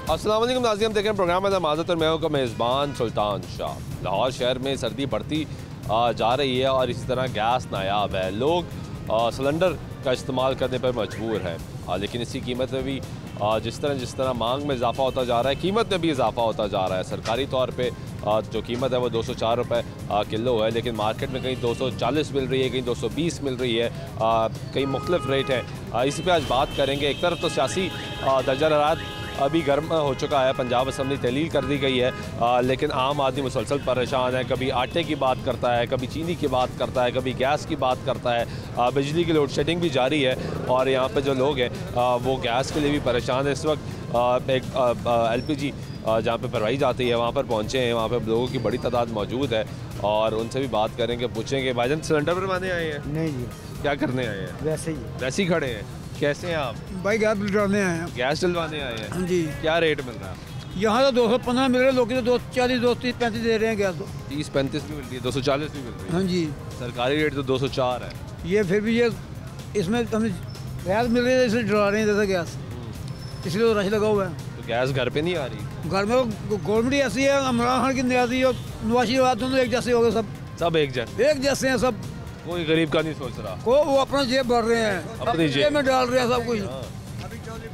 अस्सलाम वालेकुम नाज़रीन, हम देख रहे हैं प्रोग्राम है माज़त और मैं हूं मेज़बान सुल्तान शाह। लाहौर शहर में सर्दी बढ़ती जा रही है और इसी तरह गैस नायाब है। लोग सिलेंडर का इस्तेमाल करने पर मजबूर हैं, लेकिन इसकी कीमत में भी जिस तरह मांग में इजाफा होता जा रहा है, कीमत में भी इजाफा होता जा रहा है। सरकारी तौर पे जो कीमत है वो 204 रुपये किलो है, लेकिन मार्केट में कहीं 240 मिल रही है, कहीं 220 मिल रही है, कहीं मुख्तलिफ रेट है। इसी पे आज बात करेंगे। एक तरफ तो सियासी दर्जा हरारत अभी गर्म हो चुका है, पंजाब असम्बली तहलील कर दी गई है, लेकिन आम आदमी मुसलसल परेशान है। कभी आटे की बात करता है, कभी चीनी की बात करता है, कभी गैस की बात करता है। बिजली की लोड शेडिंग भी जारी है और यहाँ पे जो लोग हैं वो गैस के लिए भी परेशान है। इस वक्त एक LPG जहाँ पे भरवाई जाती है वहाँ पर पहुँचे हैं। वहाँ पर लोगों की बड़ी तादाद मौजूद है और उनसे भी बात करेंगे, पूछेंगे। भाईजान सिलेंडर भरवाने आए हैं? नहीं जी, क्या करने आए हैं? वैसे ही खड़े हैं। कैसे हैं आप? भाई गैस डलवाने आए हैं। गैस डलवाने आए हैं? हाँ जी। क्या रेट मिल रहा है? यहाँ तो 215 मिल रहे हैं, लोग तो 240, 230, 35 दे रहे हैं गैस तो। 30-35 भी मिल रही है, 240 भी मिल रही है। हाँ जी। सरकारी रेट तो 204 है। ये फिर भी ये इसमें हमें गैस मिल रही है, इसलिए डला रहे हैं जैसे गैस, इसलिए तो रश लगा हुआ है। तो गैस घर पे नहीं आ रही? घर में गवर्नमेंट ऐसी है, इमरान खान की न्याजी और नवाज शरीफ दोनों एक जैसे हो गए, सब एक जैसे हैं सब। कोई गरीब का नहीं सोच रहा। को वो अपना जेब भर रहे हैं, अपनी जेब में डाल रहे हैं सब कुछ।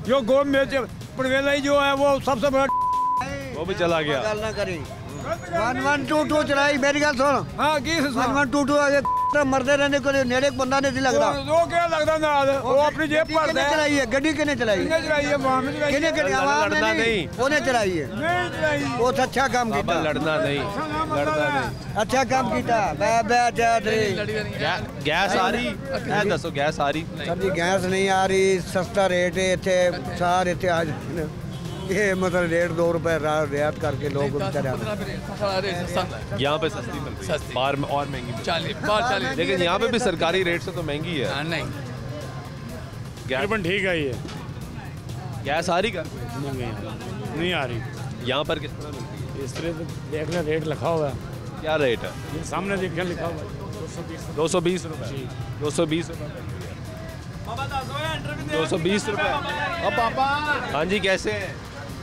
जो गवर्नमेंट परवेला ही जो है वो सबसे बड़ा वो भी चला गया। 1122 चलाई मेरी गल सुन। हाँ की 1122 मरदे रहने को नेड़े बंदा नहीं लगदा। वो क्या लगदा ना, वो अपनी जेब पर चलाई है। गड्डी किने चलाई है? किने लड़ना नहीं, ओने चलाई है। नहीं चलाई, वो अच्छा काम कीता। लड़ना नहीं, अच्छा काम कीता। गैस आ रही है? दसो गैस आ रही? सर जी गैस नहीं आ रही, सस्ता रेट है इतने सारे इतने आज ये मतलब 1.5-2 रुपए रियायत करके लोग यहाँ पे सस्ती मिलती है, बाहर में और महंगी 40। लेकिन यहाँ पे भी सरकारी रेट से तो महंगी है। नहीं गैस ठीक है। ये गैस आ रही घर पे? नहीं आ रही। यहाँ पर किस तरह मिलती है? इस तरह देखना रेट लिखा हुआ है। क्या रेट है? ये सामने देखना लिखा हुआ है 220 रुपये। 220 रुपये 220 रुपये। अब पापा, हाँ जी कैसे हैं?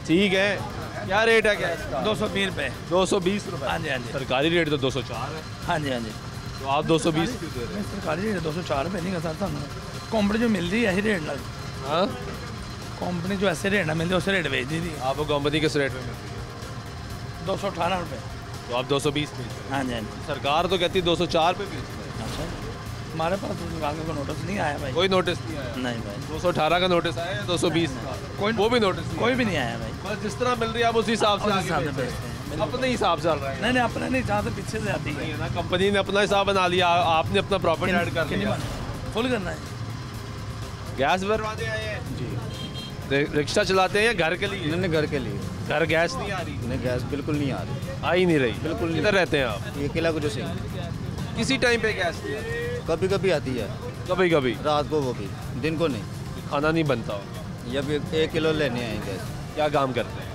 ठीक है। क्या रेट है गैस का? 220 रुपये। 220 रुपये? हाँ जी हाँ जी। सरकारी रेट तो 204 है। हाँ जी हाँ जी। तो आप 220 क्यों दे रहे हैं? सरकारी रेट 204 रुपये नहीं कर सकता। कंपनी जो मिल रही है ऐसी रेट लग। हाँ, कंपनी जो ऐसे रेट ना मिलती है उसे रेट बेच दी थी। आपको कंपनी किस रेट में मिलती है? 218 रुपये। तो आप 220 बेच रहे हैं। हाँ जी हाँ जी। सरकार तो कहती है 204 पे बेच रहे हैं। अच्छा, हमारे पास तो दुकान का नोटिस नहीं आया भाई। कोई नोटिस नहीं आया? नहीं भाई। 218 का नोटिस आया है, 220 का कोई वो भी नोटिस कोई भी नहीं आया भाई। बस जिस तरह मिल रही है आप उसी हिसाब से आगे बेचते बेचते हैं। हैं। अपने हिसाब से चल रहा है। नहीं अपना नहीं, जहाँ से पीछे से आती नहीं है है ना, कंपनी ने अपना हिसाब बना लिया, आपने अपना प्रॉफिट ऐड कर लिया। फुल करना है। गैस भरवाने आए हैं जी? रिक्शा चलाते हैं या घर के लिए? नहीं, घर के लिए। घर गैस नहीं आ रही? नहीं, गैस बिल्कुल नहीं आ रही। आ ही नहीं रही? बिल्कुल नहीं। किधर रहते हैं आप? ये किला कुछ से किसी टाइम पे गैस नहीं आती? कभी कभी आती है, कभी कभी रात को, वो भी दिन को नहीं। खाना नहीं बनता होगा? ये भी 1 किलो लेने आए गैस। क्या काम करते हैं?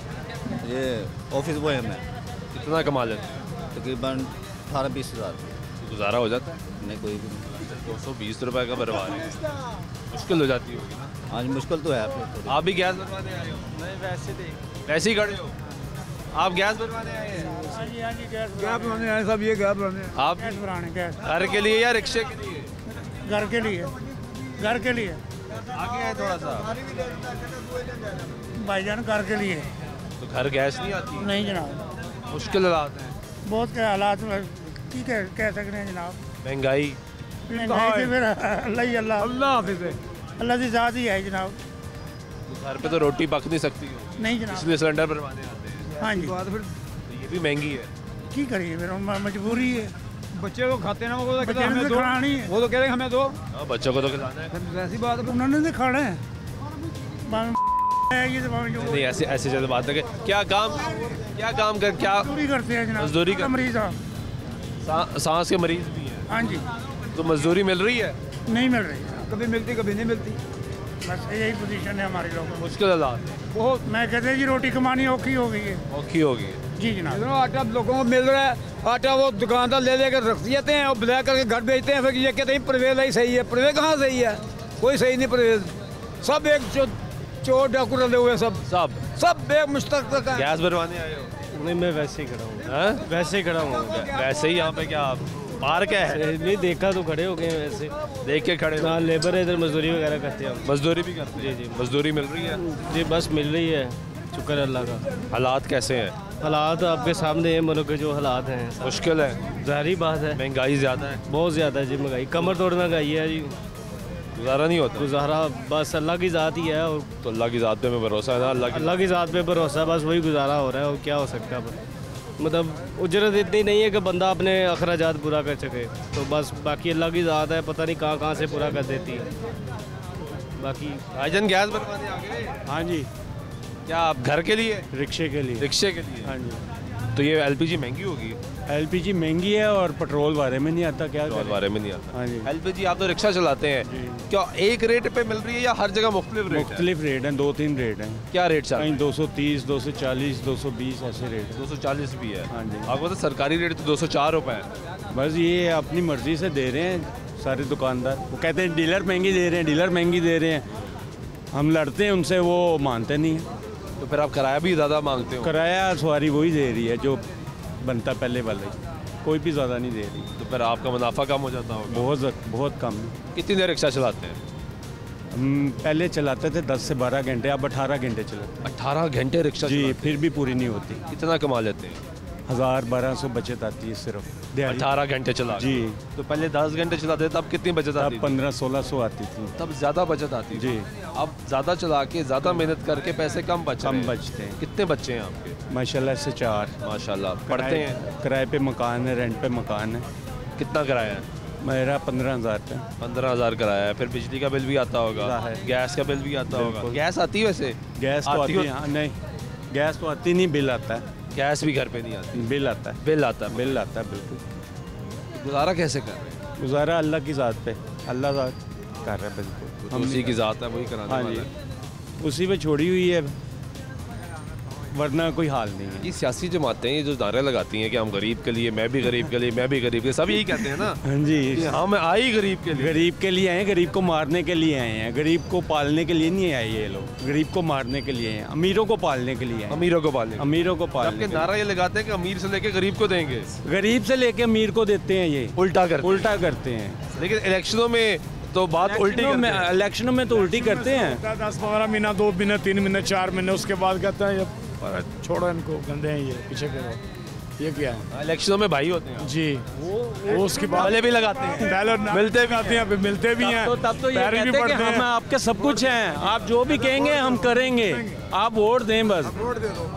ये ऑफिस बॉय है मैं। कितना कमा लेते हैं? तकरीबन 18-20 हज़ार। गुजारा हो जाता है? नहीं, कोई भी नहीं। 220 रुपये का भरवा रहे हैं, मुश्किल हो जाती होगी ना? आज मुश्किल तो है फिर। आप भी गैस भरवाने आए हो? नहीं वैसे ही खड़े हो? आप गैस भरवाने आए हैं? हाँ जी गैस बनाने आए सब। ये गैस बनाने आप गैस घर के लिए या रिक्शे के लिए? घर के लिए। घर के लिए आगे है थोड़ा सा भाईजान, घर के लिए। तो घर गैस नहीं आती? नहीं जनाब, मुश्किल हालात हैं, बहुत के हालात ठीक है, कह सकते हैं जनाब। महंगाई महंगाई से फिर अल्लाह हाफिज़ है, अल्लाह की ज़ात ही है जनाब। तो घर पे तो रोटी पक नहीं सकती हो, नहीं जनाब। इसलिए सिलेंडर भरवाने आते हैं। हाँ जी। तो ये भी महंगी है। की करिए फिर, मजबूरी है। बच्चे को खाते ना, वो तो हमें दो, वो तो कह रहे हमें दो। बच्चों को तो खिलाना है। वैसी बात है, उन्होंने तो खाना है। ये नहीं, ऐसे ऐसे जैसे बात है कि क्या काम कर, क्या मजदूरी करते हैं जनाब। मजदूरी कर, मरीज सांस के मरीज भी हैं। हाँ जी। तो मजदूरी मिल रही है? नहीं मिल रही, कभी मिलती कभी नहीं मिलती। बस यही पोजीशन है हमारे लोगों की। मुश्किल हालात बहुत। मैं कहते हैं जी रोटी कमानी औखी हो गई है। औखी हो गई जी जनाब। आटा लोगों को मिल रहा है, आटा वो दुकानदार ले लेकर रख देते हैं और ब्लैक करके घर बेचते हैं। फिर ये कहते हैं परवेज ही सही है। परवेज कहाँ सही है? कोई सही नहीं परवेज। सब एक जो चोर डाकू रले हुए सब सब सब बेमुश्तक तक हैं। गैस भरवाने आए हो? नहीं, मैं वैसे ही खड़ा हूँ। हैं? वैसे ही खड़ा हूँ। वैसे ही यहाँ पे क्या पार्क है? नहीं देखा तो खड़े हो गए हैं वैसे। देख के खड़े हो? हाँ, लेबर है इधर, मजदूरी वगैरह करते हैं हम। मजदूरी भी करते हैं? जी, जी। मजदूरी मिल रही है? जी बस मिल रही है, शुक्र है अल्लाह का। हालात कैसे हैं? हालात आपके सामने हैं, मुल्क के जो हालात हैं। मुश्किल है, जाहिर बात है, महंगाई ज़्यादा है, बहुत ज़्यादा है जी महंगाई, कमर तोड़ महंगाई है जी। गुजारा नहीं होता। गुजारा बस अल्लाह की ज़ात ही है, और तो अल्लाह की ज़ात पे में भरोसा है ना, अल्लाह की ज़ात पे भरोसा, बस वही गुजारा हो रहा है। और क्या हो सकता है, मतलब उजरत इतनी नहीं है कि बंदा अपने अखराजात पूरा कर सके। तो बस बाकी अल्लाह की ज़ात है, पता नहीं कहाँ कहाँ से पूरा कर देती है। बाकी भाईजान गैस भरवाने आ गए? हाँ जी, क्या आप घर के लिए? रिक्शे के लिए। रिक्शे के लिए? हाँ जी, तो ये एलपीजी महंगी होगी? एलपीजी महंगी है और पेट्रोल बारे में नहीं आता, क्या और करें? बारे में नहीं आता। हाँ जी, एलपीजी आप तो रिक्शा चलाते हैं, क्या एक रेट पे मिल रही है या हर जगह मुख्तलिफ रेट है? मुख्तलिफ रेट हैं, 2-3 रेट हैं। क्या रेट चल रहा कहीं है? 230, 240, 220 ऐसे रेट हैं। 240 भी है? हाँ जी। आपको तो सरकारी रेट तो 204 रुपए है। बस ये अपनी मर्जी से दे रहे हैं सारे दुकानदार। वो कहते हैं डीलर महंगी दे रहे हैं, डीलर महंगी दे रहे हैं। हम लड़ते हैं उनसे, वो मानते नहीं हैं। तो फिर आप किराया भी ज़्यादा मांगते हो? किराया सवारी वही दे रही है जो बनता पहले वाला ही, कोई भी ज़्यादा नहीं दे रही। तो फिर आपका मुनाफा कम हो जाता होगा? बहुत कम है। कितनी देर रिक्शा चलाते हैं? हम पहले चलाते थे 10 से 12 घंटे, अब 18 घंटे चलाते 18 घंटे रिक्शा हैं। जी, चलाते फिर भी पूरी नहीं होती। हैं? कितना कमा लेते हैं? 1000-1200 बचत आती है सिर्फ दिहाड़ी। 18 घंटे चला के? जी, तो पहले 10 घंटे चलाते थे तब कितनी बचत आती तब थी? 1500-1600 आती थी। तब ज़्यादा बचत आती थी? जी, अब ज़्यादा चला के ज़्यादा मेहनत करके पैसे कम बच रहे कम हैं। बचते हैं कितने बच्चे हैं आपके? माशाल्लाह से 4। माशाल्लाह। पढ़ते हैं? किराए पे मकान है, रेंट पे मकान है। कितना किराया है? मेरा 15,000 पे। 15,000 किराया है। फिर बिजली का बिल भी आता होगा, है। गैस का बिल भी आता होगा। बिल्कुल। गैस आती है वैसे? गैस तो आती हो- है, हाँ नहीं, गैस तो आती नहीं, बिल आता है। गैस भी घर पे नहीं आती? बिल आता है, बिल आता है? बिल आता है, बिल्कुल। गुजारा कैसे कर रहे हैं? गुजारा अल्लाह की ज़ात पे, अल्लाह ज़ात कर रहा है बिल्कुल। तो उसी की ज़ात है, वही कराने हाँ वाला जी, है। उसी पे छोड़ी हुई है, वरना कोई हाल नहीं है। ये सियासी जमातें ये जो नारे लगाती हैं कि हम गरीब के लिए, मैं भी गरीब के लिए, मैं भी गरीब के, सब यही कहते हैं ना हाँ जी, कि हम आई गरीब के लिए। गरीब के लिए आए हैं, गरीब को मारने के लिए आए हैं। गरीब को पालने के लिए नहीं आए ये लोग, गरीब को मारने के लिए हैं, अमीरों को पालने के लिए आए हैं। अमीरों को पालने, अमीरों को पालने आपके के लिए। नारा ये लगाते हैं कि अमीर से लेके गरीब को देंगे, गरीब से लेके अमीर को देते हैं, ये उल्टा कर। उल्टा करते हैं। लेकिन इलेक्शनों में तो बात उल्टी करते हैं। इलेक्शनों में तो उल्टी करते हैं। 10-15 महीना, 2 महीने, 3 महीने, 4 महीने, उसके बाद कहते हैं ये छोड़ो इनको, गंदे हैं ये, पीछे करो, ये क्या है। इलेक्शनों में भाई होते हैं जी, वो उसके बाद पहले भी लगाते हैं, पहले मिलते भी आते हैं, मिलते भी हैं, तब तो ये पैर भी कहते हैं कि पड़ते हम हैं। आपके सब कुछ हैं, आप जो भी कहेंगे हम करेंगे, आप वोट दें बस,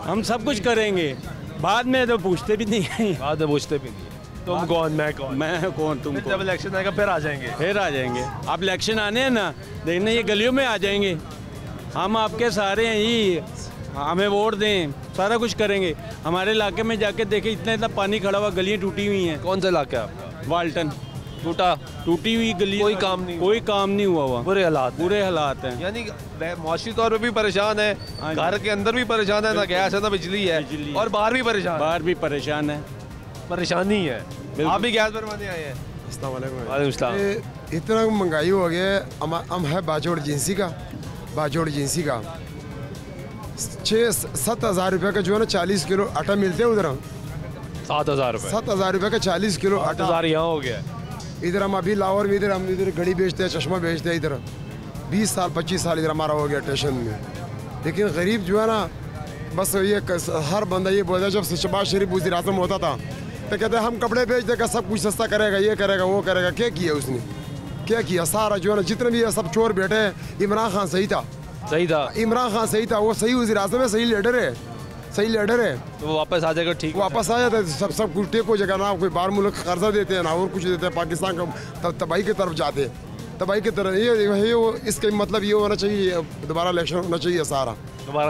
हम सब कुछ करेंगे। बाद में तो पूछते भी नहीं हैं। बाद में पूछते भी नहीं तुम कौन, मैं कौन। मैं कौन, तुम फिर कौन। जब इलेक्शन आएगा फिर आ जाएंगे। फिर आ जाएंगे। आप इलेक्शन आने हैं ना, देखना ये गलियों में आ जाएंगे। हम आपके सारे हैं ही, हमें वोट दें, सारा कुछ करेंगे। हमारे इलाके में जाके देखें, इतना इतना पानी खड़ा हुआ, गलियाँ टूटी हुई हैं। कौन सा इलाका है आपका? वाल्टन, टूटा, टूटी हुई गली, कोई काम नहीं, कोई काम नहीं हुआ हुआ, बुरे हालात, बुरे हालात हैं। यानी मुआशी तौर पे भी परेशान है, हाँ जी। घर के अंदर भी परेशान है, ना गैस है ना बिजली है, बिजली है। और बाहर भी परेशान, बाहर भी परेशान है, परेशानी है। बिल्कुल। आप भी गैस भरवाने आए हैं? वालेकुम सलाम। इतना महंगाई हो गया है। हम है बाजोड़ जिंसी का, बाजोड़ जिंसी का 6-7 हज़ार रुपये का जो है ना 40 किलो आटा मिलते हैं उधर। 7,000 रुपए, 7 हज़ार रुपये का 40 किलो आटा। 8,000 यहाँ हो गया। इधर हम अभी लाहौर में, हम इधर घड़ी बेचते हैं, चश्मा बेचते हैं। इधर 20 साल 25 साल इधर हमारा हो गया स्टेशन में। लेकिन गरीब जो है ना, बस ये हर बंदा ये बोलता है, जब शहबाज शरीफ वज़ीर आज़म होता था तो कहते हैं हम कपड़े बेच देगा, सब कुछ सस्ता करेगा, ये करेगा, वो करेगा। क्या किया उसने? क्या किया? सारा जो है ना, जितने भी सब चोर बैठे हैं। इमरान खान सही था, सही था, इमरान खान सही था, वो सही वज़ीर आज़म है, सही लीडर है, सही लीडर है। तो वो वापस आ जाएगा, ठीक वापस आ जाता है, सब कुछ टेक हो जाएगा ना। कोई बाहर मुल्क कर्जा देते हैं ना और कुछ देते हैं, पाकिस्तान का तबाही की तरफ जाते हैं, तबाही की तरफ। ये वो इसका मतलब ये होना चाहिए, दोबारा इलेक्शन होना चाहिए। सारा दोबारा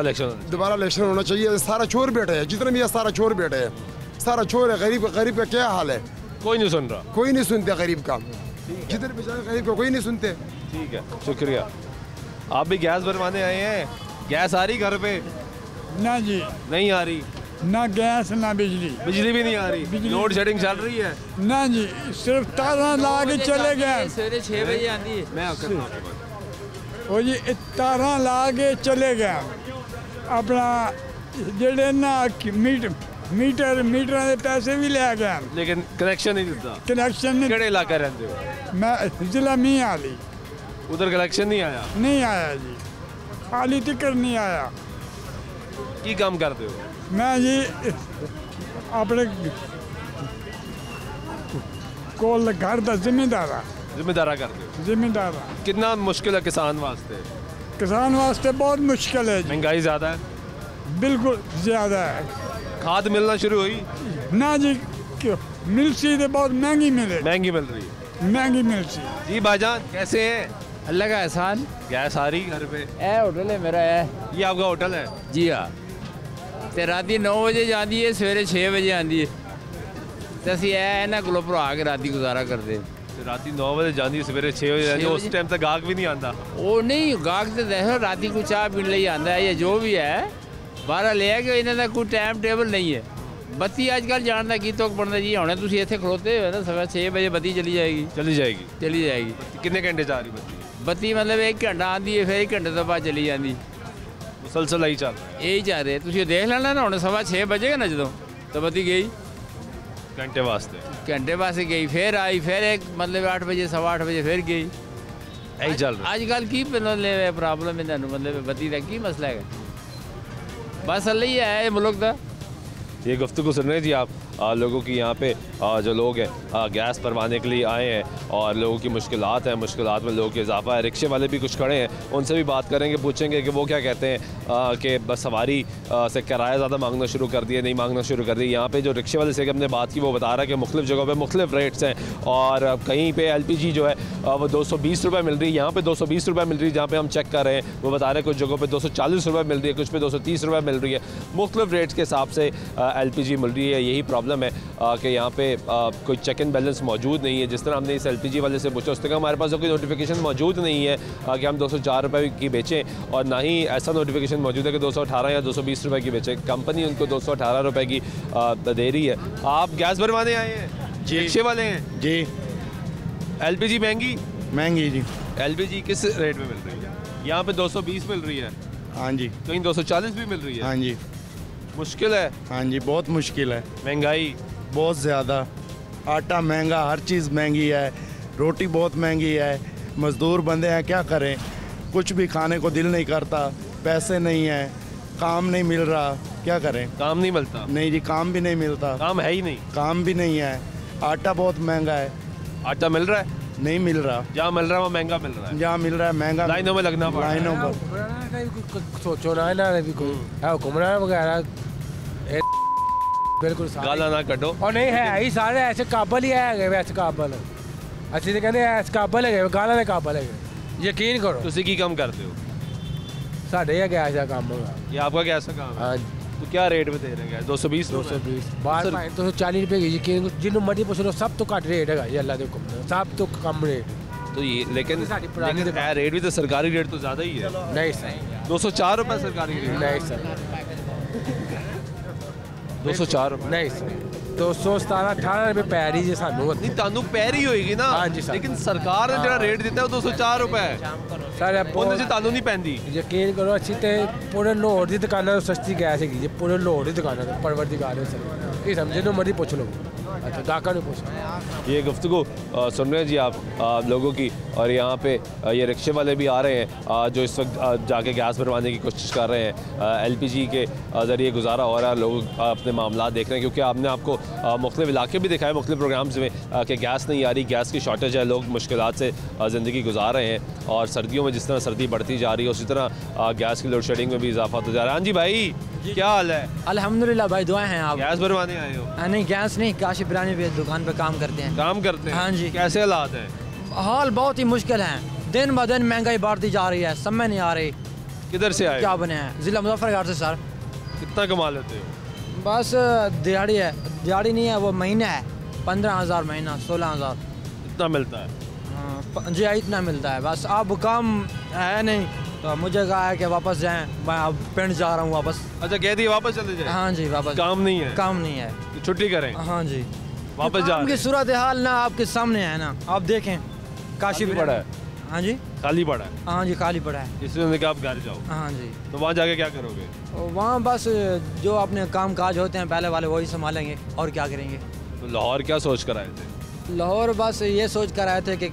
इलेक्शन होना चाहिए। सारा चोर बैठे हैं, जितने भी है सारा चोर बैठे हैं, सारा चोर है। गरीब का क्या हाल है? कोई नहीं सुन रहा, कोई नहीं सुनते गरीब का, जितने बेचारे गरीब का कोई नहीं सुनते। ठीक है, शुक्रिया। आप भी गैस भरवाने आए हैं? गैस आ रही घर पे? ना जी, नहीं आ रही, ना गैस ना बिजली, बिजली भी नहीं आ रही, लोड शेडिंग चल रही है। ना जी, सिर्फ तारा ला के चले गए। सवेरे 6 बजे आती है। मैं वो जी तारा ला के चले गए अपना जेडे ना मीटर के पैसे भी ले गए लेकिन कनेक्शन नहीं दिता। कनेक्शन नहीं। किहड़े इलाके रहंदे हो? मैं जिला मियां आली। उधर कनेक्शन नहीं आया? नहीं आया जी, हाली तक नहीं आया। की काम करते हो? मैं जी अपने कोल घर का जिम्मेदारा करते हो? जिम्मेदार। कितना मुश्किल है किसान वास्ते? किसान वास्ते बहुत मुश्किल है जी। महंगाई ज़्यादा है? बिल्कुल ज़्यादा है। खाद मिलना शुरू हुई? ना जी, क्यों मिल सी तो बहुत महंगी मिले। महंगी मिल रही है? महंगी मिल सी। जी भाईजान कैसे हैं? अल्लाह का एहसान। गैस आ रही घर पे? होटल है मेरा है। ये आपका होटल है? जी हाँ। तो राती 9 बजे जाती है, सवेरे 6 बजे आती है। तो असं इन्होंने को भरा के राती गुजारा करते। राती 9 बजे जाती है, सवेरे 6 बजे जाती है। उस टाइम तक गाहक भी नहीं आता? वो नहीं, गाहक तो देखो राती को चाह पीने लिए आता है या जो भी है, बारह ले के इन्होंने कोई टाइम टेबल नहीं है। बत्ती अजकल जानता की तो बनता जी, हमने तुम इतने खड़ोते हो ना, सवेरे 6 बजे बत्ती चली जाएगी। चली जाएगी। कितने घंटे जा रही बत्ती? बत्ती मतलब 1 घंटा आती है, फिर 1 घंटे तो बाद चली जाती। मुसलसल यही चल रहा है? यही जा रहे तुम देख लेना ना, हमने 6:15 बजेगा ना जो तो बत्ती गई घंटे वास्ते गई, फिर आई, फिर एक मतलब 8 बजे 8:15 बजे फिर गई। यही चल रहा है अजकल की प्रॉब्लम है मतलब बत्ती का की मसला है? बस अल्लाह ही है मुल्क का। ये गुफ्तगू सुन रहे हैं जी आप लोगों की यहाँ पे जो लोग हैं गैस भरवाने के लिए आए हैं और लोगों की मुश्किलात हैं, मुश्किलात में लोगों की इजाफा है। रिक्शे वाले भी कुछ खड़े हैं, उनसे भी बात करेंगे, पूछेंगे कि वो क्या कहते हैं कि बस सवारी से किराया ज़्यादा मांगना शुरू कर दिया, नहीं मांगना शुरू कर दिया। यहाँ पे जो रिक्शे वाले से हमने बात की वो बता रहा है कि मुख्तलिफ़ जगहों पर मुख्तलिफ रेट्स हैं और कहीं पर LPG जो है वो 220 रुपये मिल रही है, यहाँ पर 220 रुपये मिल रही है। जहाँ पर हम चेक कर रहे हैं वो बता रहे हैं कुछ जगहों पर 240 रुपये मिल रही है, कुछ पे 230 रुपये मिल रही है। मुख्तलिफ रेट्स के हिसाब से LPG मिल रही है। यही प्रॉब्लम है कि यहाँ पे कोई चेक एंड बैलेंस मौजूद नहीं है। जिस तरह हमने इस LPG वाले से पूछा, उसने कहा हमारे पास कोई नोटिफिकेशन मौजूद नहीं है कि हम 204 रुपये की बेचें और ना ही ऐसा नोटिफिकेशन मौजूद है कि 218 या 220 रुपये की बेचें। कंपनी उनको 218 रुपये की दे रही है। आप गैस भरवाने आए हैं? जी। रिक्शे वाले हैं? जी। LPG महंगी जी। LPG किस रेट में मिल रही है? यहाँ पे 220 मिल रही है। हाँ जी। कहीं 240 भी मिल रही है। हाँ जी। मुश्किल है? हाँ जी, बहुत मुश्किल है। महंगाई बहुत ज़्यादा, आटा महंगा, हर चीज़ महंगी है, रोटी बहुत महंगी है, मज़दूर बंदे हैं, क्या करें, कुछ भी खाने को दिल नहीं करता, पैसे नहीं है, काम नहीं मिल रहा, क्या करें। काम नहीं मिलता? नहीं जी, काम भी नहीं मिलता। काम है ही नहीं? काम भी नहीं है, आटा बहुत महंगा है। आटा मिल रहा है? नहीं मिल रहा। जहाँ मिल रहा है वो महंगा मिल रहा है? जहाँ मिल रहा है महंगा। लाइनों में लगना पड़ रहा है। लाइनों पर सोचो ना भी कोई घूमना वगैरह बिल्कुल गाला ना कटो। और नहीं है ही सारे ऐसे काबल ही है, वैसे काबल अच्छी तो कहते ऐसे काबल है, गाला ने काबल है, यकीन करो। तुसी की काम करते हो? साढ़े या गैस का काम होगा। ये आपका गैस का काम है? हाँ। तो क्या रेट में दे रहे हैं? 220 बाहर 240 रुपये की, यकीन जिन्हों मर्जी पूछ लो, सब तो घट रेट है अल्लाह के हुक्म, सब तो कम रेट। तो ये लेकिन रेट भी तो सरकारी रेट तो ज़्यादा ही है। नहीं सर, 204 रुपये सरकारी रेट? नहीं सर, 204 रुपये नहीं सर, 217-18 रुपये पै रही जी सानू। नहीं तानू पै रही होएगी ना। हाँ जी सर। लेकिन सरकार ने जो रेट दिता है वो 204 रुपये है सर। ਉਹਦੇ 'ਚ ਤਾਨੂੰ ਨਹੀਂ ਪੈਂਦੀ? यकीन करो अच्छी तो पूरे लाहौर की दुकाना तो सस्ती गैस है जी, पूरे लाहौर की दुकाना तो परवरदिगार है सर, ये समझे नो मर्जी पूछ लो। अच्छा गाका ने पूछो। ये गुफ्तगू सुन रहे हैं जी आप लोगों की, और यहाँ पे ये रिक्शे वाले भी आ रहे हैं जो इस वक्त जाके गैस भरवाने की कोशिश कर रहे हैं। LPG के ज़रिए गुजारा हो रहा है, लोग अपने मामला देख रहे हैं क्योंकि आपने आपको मुख्तलिफ इलाके भी दिखाए मुख्तलिफ प्रोग्राम्स में कि गैस नहीं आ रही, गैस की शॉर्टेज है, लोग मुश्किलात से ज़िंदगी गुजार रहे हैं और सर्दियों में जिस तरह सर्दी बढ़ती जा रही है उसी तरह गैस की लोड शेडिंग में भी इजाफा होता जा रहा है। हाँ जी भाई, क्या हाल है? अल्हम्दुलिल्लाह भाई, दुआएं हैं। आप गैस भरवाने आए हो? नहीं गैस नहीं, काशिफ बिरानी भी दुकान पे काम करते हैं। काम करते हैं? हाँ जी। कैसे हालात हैं? हाल बहुत ही मुश्किल है, दिन ब दिन महंगाई बढ़ती जा रही है, समझ नहीं आ रही। किधर से आए? क्या बने हैं? जिला मुजफ्फरनगर से सर। कितना कमा लेते हो? बस दिहाड़ी है, दिहाड़ी नहीं है, वो महीना है, 15,000 महीना, 16,000 इतना मिलता है? जी इतना मिलता है बस। अब काम है नहीं तो मुझे कहा है कि वापस जाएं, मैं अब पिंड जा रहा हूँ वापस। अच्छा कह दिए वापस चले जाए? हाँ जी वापस। काम नहीं है? काम नहीं है, छुट्टी करें? हाँ जी वापस जा। की सूरत हाल ना आपके सामने है ना, आप देखें। काशी पड़ा है? हाँ जी खाली पड़ा है? हाँ जी खाली पड़ा है। इसलिए उन्होंने कहा आप घर जाओ। हाँ जी। तो वहाँ जाके क्या करोगे? वहाँ बस जो अपने काम काज होते हैं पहले वाले वही संभालेंगे और क्या करेंगे। तो लाहौर क्या सोच कर आए थे? लाहौर बस ये सोच कर आए थे कि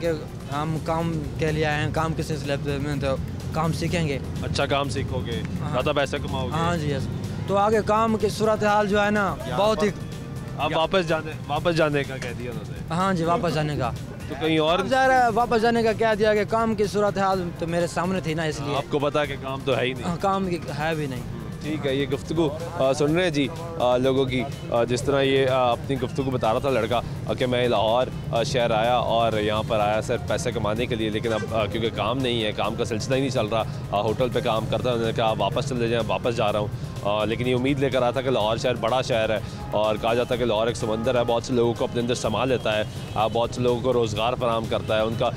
हम काम के लिए आए हैं, काम के सिलसिले में तो काम सीखेंगे। अच्छा काम सीखोगे, ज़्यादा पैसे कमाओगे। हाँ जी यस। तो आगे काम की सूरत हाल जो है ना बहुत ही। अब वापस जाने का कह दिया उन्होंने। हाँ जी वापस जाने का। तो कहीं और वापस जाने का क्या दिया कि काम की सूरत हाल तो मेरे सामने थी ना, इसलिए। आपको पता है कि काम तो है ही नहीं। काम है भी नहीं। ठीक है, ये गुफ्तगू सुन रहे हैं जी लोगों की, जिस तरह ये अपनी गुफ्तगू बता रहा था लड़का कि मैं लाहौर शहर आया और यहाँ पर आया सिर्फ पैसे कमाने के लिए, लेकिन अब क्योंकि काम नहीं है, काम का सिलसिला ही नहीं चल रहा, होटल पे काम करता है। उन्होंने कहा वापस चले जाएँ, वापस जा रहा हूँ। लेकिन ये उम्मीद लेकर आया था कि लाहौर शहर बड़ा शहर है और कहा जाता है कि लाहौर एक समंदर है, बहुत से लोगों को अपने अंदर संभाल लेता है, बहुत से लोगों को रोज़गार फराहम करता है, उनका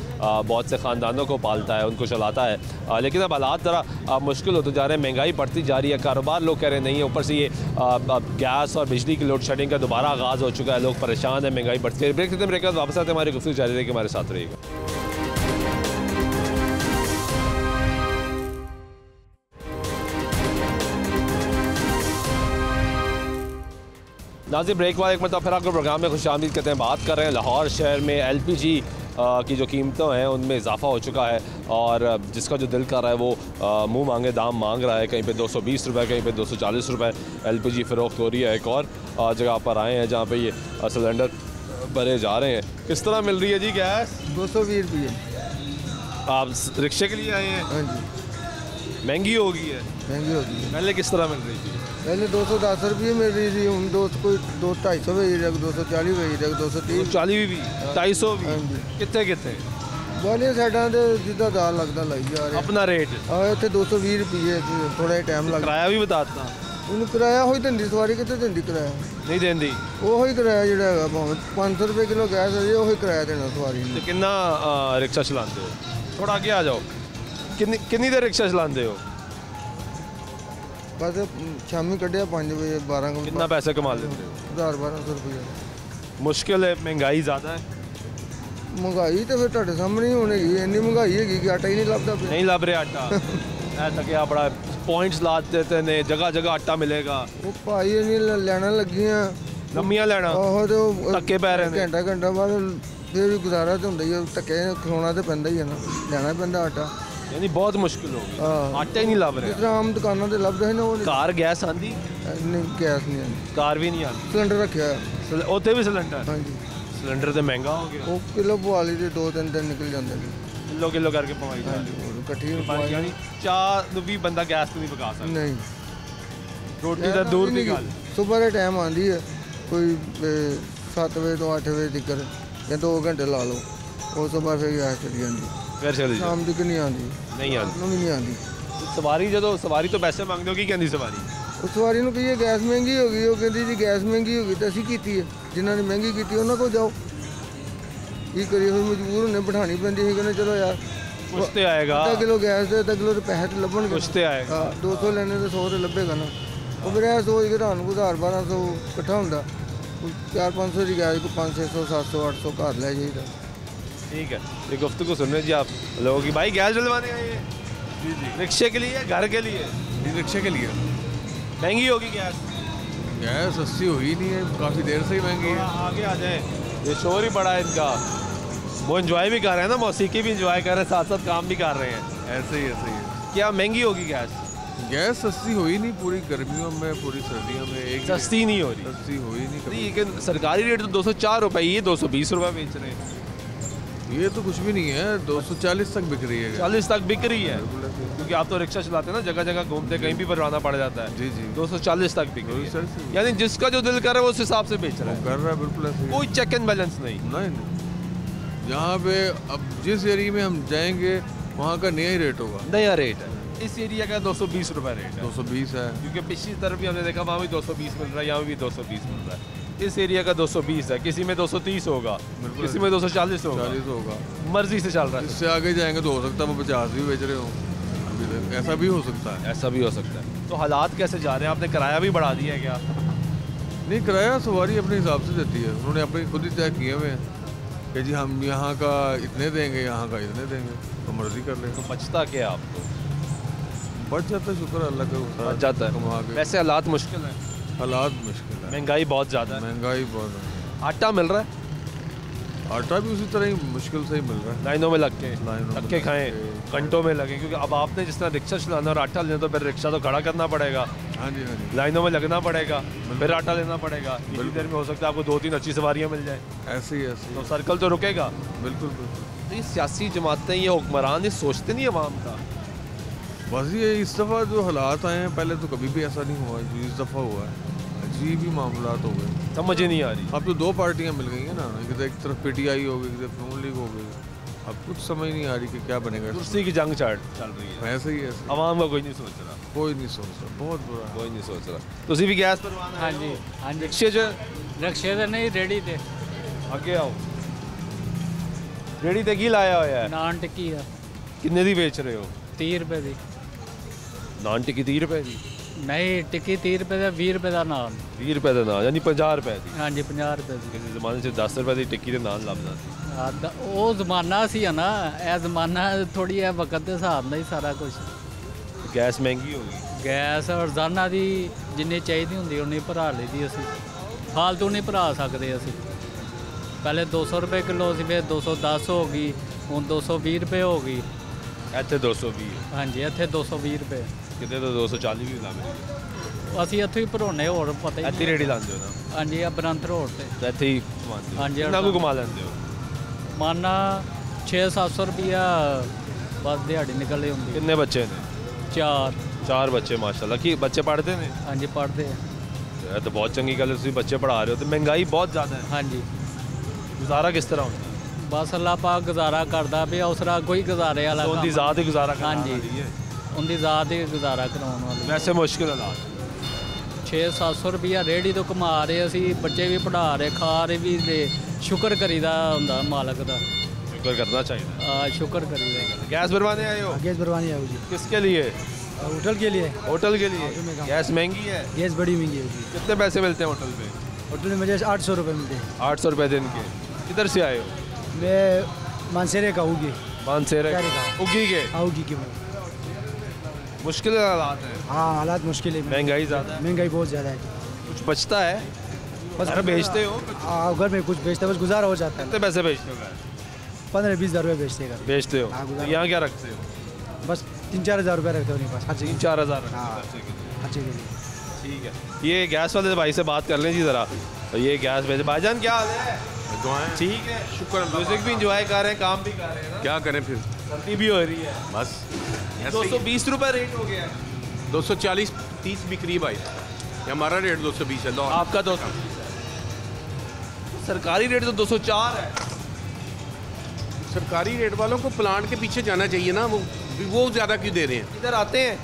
बहुत से ख़ानदानों को पालता है, उनको चलाता है। लेकिन अब हालात ज़रा मुश्किल होते जा रहे हैं, महंगाई बढ़ती जा रही है, कारोबार लोग कह रहे नहीं है, ऊपर से ये गैस और बिजली की लोड शेडिंग का दोबारा आगाज़ हो चुका है, लोग परेशान हैं, महंगाई बढ़ती है। ब्रेक लेते हैं, ब्रेक के बाद वापस आते हैं, हमारी गुफ्तगू जारी रहेगी, हमारे साथ रहिएगा। नाज़रीन ब्रेक वाले एक मतलब फिर आपको प्रोग्राम में खुशामदीद कहते हैं। बात कर रहे हैं लाहौर शहर में LPG की जो कीमतें हैं उनमें इजाफा हो चुका है और जिसका जो दिल कर रहा है वो मुंह मांगे दाम मांग रहा है। कहीं पे 220 रुपये, कहीं पे 240 रुपये LPG फ़रोख्त हो रही है। एक और जगह पर आए हैं जहाँ पे ये सिलेंडर भरे जा रहे हैं। किस तरह मिल रही है जी गैस? 220 रुपये। आप रिक्शे के लिए आए हैं? हाँ जी। महंगी हो गई है? महंगी हो गई है। पहले किस तरह मिल रही थी? पहले 210 रुपये मिल रही थी, हम 250 भेज रहे, 240 भेज रहे, 230 240 भी 250 भी कितने वाले साइडा से जिदा दाल लगता लग जा रहा अपना रेट। इतने 220 रुपये थोड़ा टाइम लग। किराया भी बताता उन्हें किराया हो देंदी सवारी कितने देंदी किराया? नहीं देंदी। वो किराया जो है 500 रुपये किलो गैस है, वो किराया देना सवारी ने। तो कितना रिक्शा चलाते हो? थोड़ा आगे आ जाओ। कितनी देर रिक्शा चलाते हो? बस शामी कढ़िया 5 बजे 12 को। कितना पैसे कमा लेते हो? 1000-1200 रुपये। मुश्किल है, महंगाई ज़्यादा है। महंगाई तो फिर ਤੁਹਾਡੇ सामने ही होने की, इन्नी महंगाई है कि आटा ही नहीं लभदा। नहीं लभ रहा आटा। ऐसा क्या बड़ा पॉइंट्स ला देते ने, जगह जगह आटा मिलेगा। वो भाई इन्नी लैना लगियां लम्मियां लैना। आहो तो धक्के पै रहे ने। घंटा बाद फिर भी गुजारा तो ਹੁੰਦਾ ही है, धक्के खलोना तो पैंदा ही है ना, लेना पैंदा आटा। यानी बहुत मुश्किल हो गई, आटा ही नहीं लभ रहा। जिस तरह आम दुकानों से लभदा है ना वो। कार गैस आंदी? नहीं गैस नहीं आंदी। कार भी नहीं आंदी। सिलेंडर रखा है उत्थे भी सिलेंडर? हाँ जी। सिलेंडर तो महंगा हो गया। वो किलो पवाली से 2-3 दिन निकल जाते हैं। किलो करके पवाई इकट्ठी यानी चाह भी बंदा गैस तो नहीं पका सकता। नहीं रोटी तो दूर की गल। सुबह के टाइम आती है कोई 7 बजे तो 8 बजे तक, या 2 घंटे ला लो, उस बाद फिर गैस चली जाती। फिर चली शाम तक नहीं आती। नहीं आती। सवारी जो सवारी तो पैसे मांगते हो, की कहती सवारी? उस सवारी को कहिए गैस महंगी हो गई, वो कहती जी गैस महंगी हो गई तो असीं कीती है, जिन्होंने महंगी की उन्होंने को जाओ। की करिए फिर मजबूर होने बिठानी पैंदी है, कहने चलो यार कुछ तो आएगा। आधा किलो गैस दे, आधा किलो तो पैसे तो लभणगे। कुछ तो आएगा। 200 लेने तो 100 तो लभेगा ना। वो फिर यह सोच के रात को 1000-1200 इकट्ठा होंदा, 400-500 की गैस को 500-600-700-800 घर लै जाइए। ठीक है, ये गुफ्तगू सुन रहे जी आप लोगों की। भाई गैस डलवाने आए हैं? जी जी। रिक्शे के लिए, घर के लिए? रिक्शे के लिए। महंगी होगी गैस? गैस सस्ती हुई नहीं है, काफ़ी देर से ही महंगी है। आगे आ जाए, ये शोर ही बड़ा है इनका। वो एंजॉय भी कर रहे हैं ना, मौसीकी भी एंजॉय कर रहे हैं, साथ साथ काम भी कर रहे हैं। ऐसे ही है। क्या महंगी होगी गैस? गैस सस्ती हुई नहीं, पूरी गर्मियों में पूरी सर्दियों में एक सस्ती नहीं हो रही। सस्ती हुई नहीं। लेकिन सरकारी रेट तो 204 रुपये, ये 220 रुपये बेच रहे हैं। ये तो कुछ भी नहीं है, 240 तक बिक रही है। 40 तक बिक रही है, क्योंकि आप तो रिक्शा चलाते हैं ना, जगह जगह घूमते, कहीं भी भरवाना पड़ जाता है। जी जी। 240 तक बिक रही है। यानी जिसका जो दिल कर रहा है उस हिसाब से बेच रहा है। कर रहा है बिल्कुल। कोई चेक एंड बैलेंस नहीं। यहाँ पे अब जिस एरिया में हम जाएंगे वहाँ का नया ही रेट होगा। नया रेट है। इस एरिया का 220 रुपये रेट है। 220 है, क्योंकि पिछली तरफ भी हमने देखा, वहाँ भी 220 मिल रहा है, यहाँ भी 220 मिल रहा है। इस एरिया का 220 है, किसी में 230 होगा, किसी में 240 होगा। मर्जी से चल रहा है। इससे आगे जाएंगे तो हो सकता है वो 50 भी बेच रहे हो, अभी तक ऐसा भी हो सकता है। ऐसा भी हो सकता है। तो हालात कैसे जा रहे हैं? आपने किराया भी बढ़ा दिया है क्या? नहीं, किराया सवारी अपने हिसाब से देती है, उन्होंने अपने खुद ही तय किए हुए हैं। कि जी हम यहाँ का इतने देंगे, यहाँ का इतने देंगे, तो मर्जी कर ले। तो बचता क्या आपको? बच जाता है, शुक्र अल्लाह का, बच जाता है। कमा के। वैसे हालात मुश्किल हैं, हालात मुश्किल है, महंगाई बहुत ज़्यादा है। महंगाई बहुत है। आटा मिल रहा है? आटा भी उसी तरह ही मुश्किल से ही मिल रहा है। लाइनों में लग के खाएं, घंटों में लगे, क्योंकि अब आपने जिस तरह रिक्शा चलाना और आटा लेना तो फिर रिक्शा तो खड़ा करना पड़ेगा, हाँ जी हाँ जी, लाइनों में लगना पड़ेगा, फिर आटा लेना पड़ेगा। इतनी देर में हो सकता है आपको 2-3 अच्छी सवारियाँ मिल जाए, ऐसे ही ऐसे ही। तो सर्कल तो रुकेगा। बिल्कुल बिल्कुल। तो ये सियासी जमातें, ये हुक्मरान, ये सोचते नहीं अवाम का। बस ये इस दफ़ा जो हालात आए हैं, पहले तो कभी भी ऐसा नहीं हुआ, जो इस दफ़ा हुआ है अजीब ही मामलात हो गए, समझ ही नहीं आ रही। अब तो 2 पार्टियां मिल गई हैं ना, एक तरफ PTI हो गई, एक तरफ नून लीग हो गई। अब कुछ समझ नहीं आ रही कि क्या बनेगा। कुर्सी की जंग चल रही है, ऐसे ही ऐसे। अवाम का कोई नहीं सोच रहा, कोई नहीं सोच रहा, बहुत बुरा, कोई नहीं सोच रहा। ਤੁਸੀਂ ਵੀ ਗੈਸ ਭਰਵਾਉਣਾ? ਹਾਂਜੀ ਹਾਂਜੀ, ਰਿਕਸ਼ੇ 'ਚ? ਰਿਕਸ਼ੇ ਤੇ ਨਹੀਂ, ਰੇੜੀ ਤੇ। ਅੱਗੇ ਆਓ। ਰੇੜੀ ਤੇ ਕੀ ਲਾਇਆ ਹੋਇਆ ਹੈ? ਨਾਨ ਟਿੱਕੀ ਆ। ਕਿੰਨੇ ਦੀ ਵੇਚ ਰਹੇ ਹੋ? 30 ਰੁਪਏ ਦੀ। ਨਾਨ ਟਿੱਕੀ 30 ਰੁਪਏ ਦੀ? ਨਹੀਂ, ਟਿੱਕੀ 30 ਰੁਪਏ ਦਾ, 20 ਰੁਪਏ ਦਾ ਨਾਨ। 20 ਰੁਪਏ ਦਾ ਨਾਨ, ਯਾਨੀ 50 ਰੁਪਏ ਦੀ? ਹਾਂਜੀ 50 ਰੁਪਏ ਦੀ। ਕਿਸੇ ਜ਼ਮਾਨੇ 'ਚ 10 ਰੁਪਏ ਦੀ ਟਿੱਕੀ ਦੇ ਨਾਨ ਲੱਭਦਾ ਸੀ। ਉਹ ਜ਼ਮਾਨਾ ਸੀ ਨਾ, ਇਹ ਜ਼ਮਾਨਾ ਥੋੜੀ ਹੈ, ਵਕਤ ਦੇ ਹਿਸਾਬ ਨਾਲ ਹੀ ਸਾਰਾ ਕੁਝ। ਗੈਸ ਮਹਿੰਗੀ ਹੋ ਗਈ। ਗੈਸ ਰੋਜ਼ਾਨਾ ਦੀ ਜਿੰਨੀ ਚਾਹੀਦੀ ਹੁੰਦੀ ਉਨੀ ਭਰਾ ਲਈਦੀ ਅਸੀਂ, ਫਾਲਤੂ ਨਹੀਂ ਭਰਾ ਸਕਦੇ ਅਸੀਂ। ਪਹਿਲੇ 200 ਰੁਪਏ ਕਿਲੋ ਸੀ, ਫਿਰ 210 ਹੋ ਗਈ, ਹੁਣ 220 ਰੁਪਏ ਹੋ ਗਈ। ਇੱਥੇ 220? ਹਾਂਜੀ ਇੱਥੇ 220 ਰੁਪਏ। ਕਿਤੇ ਤਾਂ 240 ਵੀ ਲੱਗ। ਅਸੀਂ ਇੱਥੇ ਹੀ ਭਰੋਨੇ, ਹੋਰ ਪਤਾ ਹੀ। ਇੱਥੇ ਰੇੜੀ ਲਾਉਂਦੇ ਹੋ ਨਾ? ਹਾਂਜੀ ਆ ਬਰੰਤ ਰੋਡ ਤੇ ਇੱਥੇ ਹੀ ਕਮਾਉਂਦੇ ਹੋ? ਹਾਂਜੀ। ਕਿੰਨਾ ਕੁ ਕਮਾ ਲੈਂਦੇ ਹੋ? ਮਾਨਾ 600-700 ਰੁਪਇਆ ਬਸ ਦਿਹਾੜੀ ਨਿਕਲੇ ਹੁੰਦੀ। ਕਿੰਨੇ ਬੱਚੇ ਨੇ? 4 ਬੱਚੇ, ਮਾਸ਼ਾਅੱਲਾ। ਕੀ ਬੱਚੇ ਪੜ੍ਹਦੇ ਨੇ? ਹਾਂਜੀ ਪੜ੍ਹਦੇ ਆ। ਇਹ ਤਾਂ ਬਹੁਤ ਚੰਗੀ ਗੱਲ ਹੈ, ਤੁਸੀਂ ਬੱਚੇ ਪੜ੍ਹਾ ਰਹੇ ਹੋ। ਤੇ ਮਹਿੰਗਾਈ ਬਹੁਤ ਜ਼ਿਆਦਾ ਹੈ। ਹਾਂਜੀ। ਗੁਜ਼ਾਰਾ ਕਿਸ ਤਰ੍ਹਾਂ ਹੁੰਦਾ? ਬਸ ਅੱਲਾ ਪਾਕ ਗੁਜ਼ਾਰਾ ਕਰਦਾ ਵੀ, ਉਸਰਾ ਕੋਈ ਗੁਜ਼ਾਰੇ ਵਾਲਾ ਉਹਦੀ ਜ਼ਾਤ ਹੀ ਗੁਜ਼ਾਰਾ ਕਰਾ ਹਾਂਜੀ, ਉਹਦੀ ਜ਼ਾਤ ਹੀ ਗੁਜ਼ਾਰਾ ਕਰਾਉਣ ਵਾਲੀ। ਵੈਸੇ ਮੁਸ਼ਕਿਲ ਹਾਲਾਤ। 600-700 ਰੁਪਇਆ ਰੇਹੜੀ ਤੋਂ ਕਮਾ ਰਹੇ ਅਸੀਂ, ਬੱਚੇ ਵੀ ਪੜ੍ਹਾ ਰਹੇ, ਖਾ ਰਹੇ ਵੀ ਨੇ। ਸ਼ੁਕਰ ਕਰੀਦਾ ਹੁੰਦਾ ਮਾਲਕ ਦਾ। शुक्र करना चाहिए। शुक्र करिए। गैस भरवाने आए हो? गैस भरवाने आए हो जी। किसके लिए? होटल के लिए। होटल के लिए? गैस महंगी है? गैस बड़ी महंगी है जी। कितने पैसे मिलते हैं होटल पे? होटल में मुझे 800 रुपये मिलते हैं। 800 रुपये दिन के। किधर से आए हो? मैं मानसेरे का उगी। मानसेरे उगी के? हाँ उगी के। मुश्किल हालात है। हाँ हालात मुश्किल है। महंगाई ज़्यादा है? महंगाई बहुत ज़्यादा है। कुछ बचता है? बस घर बेचते हो? हाँ घर में कुछ बेचते, बस गुजारा हो जाता है। कितने पैसे बेचते हो? 15-20 हज़ार रुपये बेचते हैं। बेचते हो? हाँ, तो यहाँ क्या रखते हो? बस 3-4 हज़ार रुपये रखते हो उनके पास। 3-4 हज़ार? हाँ अच्छे के लिए। ठीक है। ये गैस वाले भाई से बात कर लें जी ज़रा। तो ये गैस भेजे। भाईजान क्या हाल है? ठीक है, शुक्र। म्यूजिक भी इंजॉय कर रहे हैं, काम भी कर रहे हैं ना? क्या करें फिर, सर्दी भी हो रही है। बस 220 रुपये रेट हो गया है। 240-30 भी करीब आई। हमारा रेट 220 है। आपका 220 है। सरकारी रेट तो 204 है। सरकारी रेट वालों को प्लांट के पीछे जाना चाहिए ना, वो ज़्यादा क्यों दे रहे हैं? इधर आते हैं?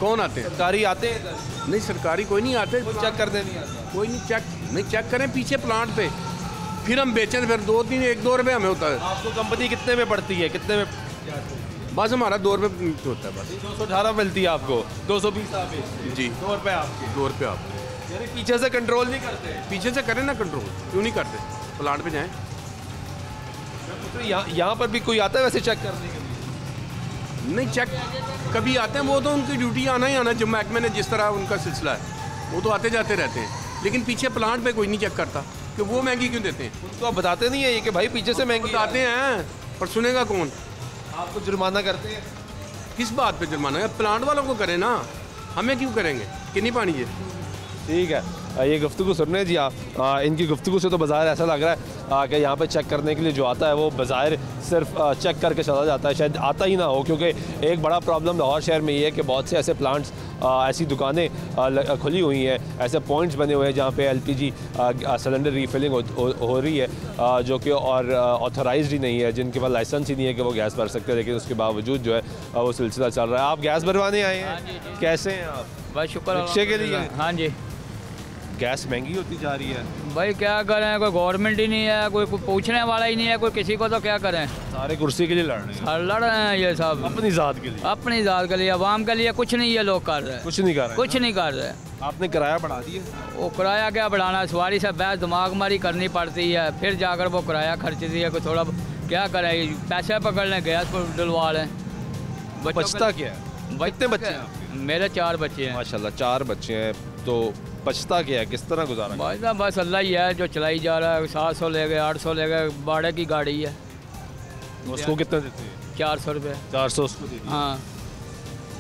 कौन आते हैं? सरकारी आते हैं इधर? नहीं सरकारी कोई नहीं आते। चेक करते नहीं आता? कोई नहीं चेक करें पीछे प्लांट पे, फिर हम बेचें, फिर 1-2 रुपये हमें होता है। आपको कंपनी कितने में पड़ती है? कितने में? बस हमारा 2 रुपये होता है। बस 218 मिलती है आपको, 220 आप जी। 2 रुपये आपके? 2 रुपये आपके। यानी पीछे से कंट्रोल नहीं करते? पीछे से करें ना कंट्रोल, क्यों नहीं करते? प्लांट पे जाएं। तो यहाँ पर भी कोई आता है वैसे चेक करने के लिए? नहीं चेक कभी आते हैं, वो तो उनकी ड्यूटी आना ही आना, जो महकमे ने जिस तरह उनका सिलसिला है वो तो आते जाते रहते हैं। लेकिन पीछे प्लांट पे कोई नहीं चेक करता कि वो महंगी क्यों देते हैं। उनको आप बताते नहीं है ये कि भाई पीछे से महंगी? बताते हैं पर सुनेगा कौन? आपको जुर्माना करते हैं? किस बात पे जुर्माना? प्लांट वालों को करें ना, हमें क्यों करेंगे? कितनी पानी है। ठीक है, ये गुफ्तगू सुनने जी आप। इनकी गुफ्तगू से तो बाज़ाहिर ऐसा लग रहा है कि यहाँ पे चेक करने के लिए जो आता है वो बाज़ाहिर सिर्फ चेक करके चला जाता है, शायद आता ही ना हो। क्योंकि एक बड़ा प्रॉब्लम लाहौर शहर में ये है कि बहुत से ऐसे प्लांट्स, ऐसी दुकानें खुली हुई हैं, ऐसे पॉइंट्स बने हुए हैं जहाँ पे LPG सिलेंडर रीफिलिंग हो रही है, जो कि और ऑथराइज्ड ही नहीं है, जिनके पास लाइसेंस ही नहीं है कि वो गैस भर सकते हैं। लेकिन उसके बावजूद जो है वो सिलसिला चल रहा है। आप गैस भरवाने आए हैं? कैसे हैं आप? बस शुक्र। रिक्शे के लिए? हाँ जी। गैस महंगी होती जा रही है भाई, क्या करें? कोई गवर्नमेंट ही नहीं है, कोई पूछने वाला ही नहीं है, कोई किसी को, तो क्या करें? सारे कुर्सी के लिए लड़ रहे हैं। लड़ रहे हैं ये सब अपनी ज़ात के लिए, अपनी ज़ात के लिए, अवाम के लिए कुछ नहीं ये लोग कर रहे हैं। कुछ नहीं कर रहे, कुछ नहीं कर रहे। आपने किराया बढ़ा दिया? वो किराया क्या बढ़ाना, सवारी से बहस दिमाग मारी करनी पड़ती है, फिर जाकर वो किराया खर्च दिया को थोड़ा क्या करे, पैसे पकड़ लें गैस पर डलवा लें। बचता क्या है? कितने बच्चे हैं? मेरे 4 बच्चे हैं। माशाल्लाह 4 बच्चे हैं, तो बचता क्या है, किस तरह गुजारा? बस अल्लाह ही है जो चलाई जा रहा है। 700 ले गए, 800 ले गए, भाड़े की गाड़ी है। उसको कितना देते हैं? 400 रुपये। 400 उसको दे दिए। हाँ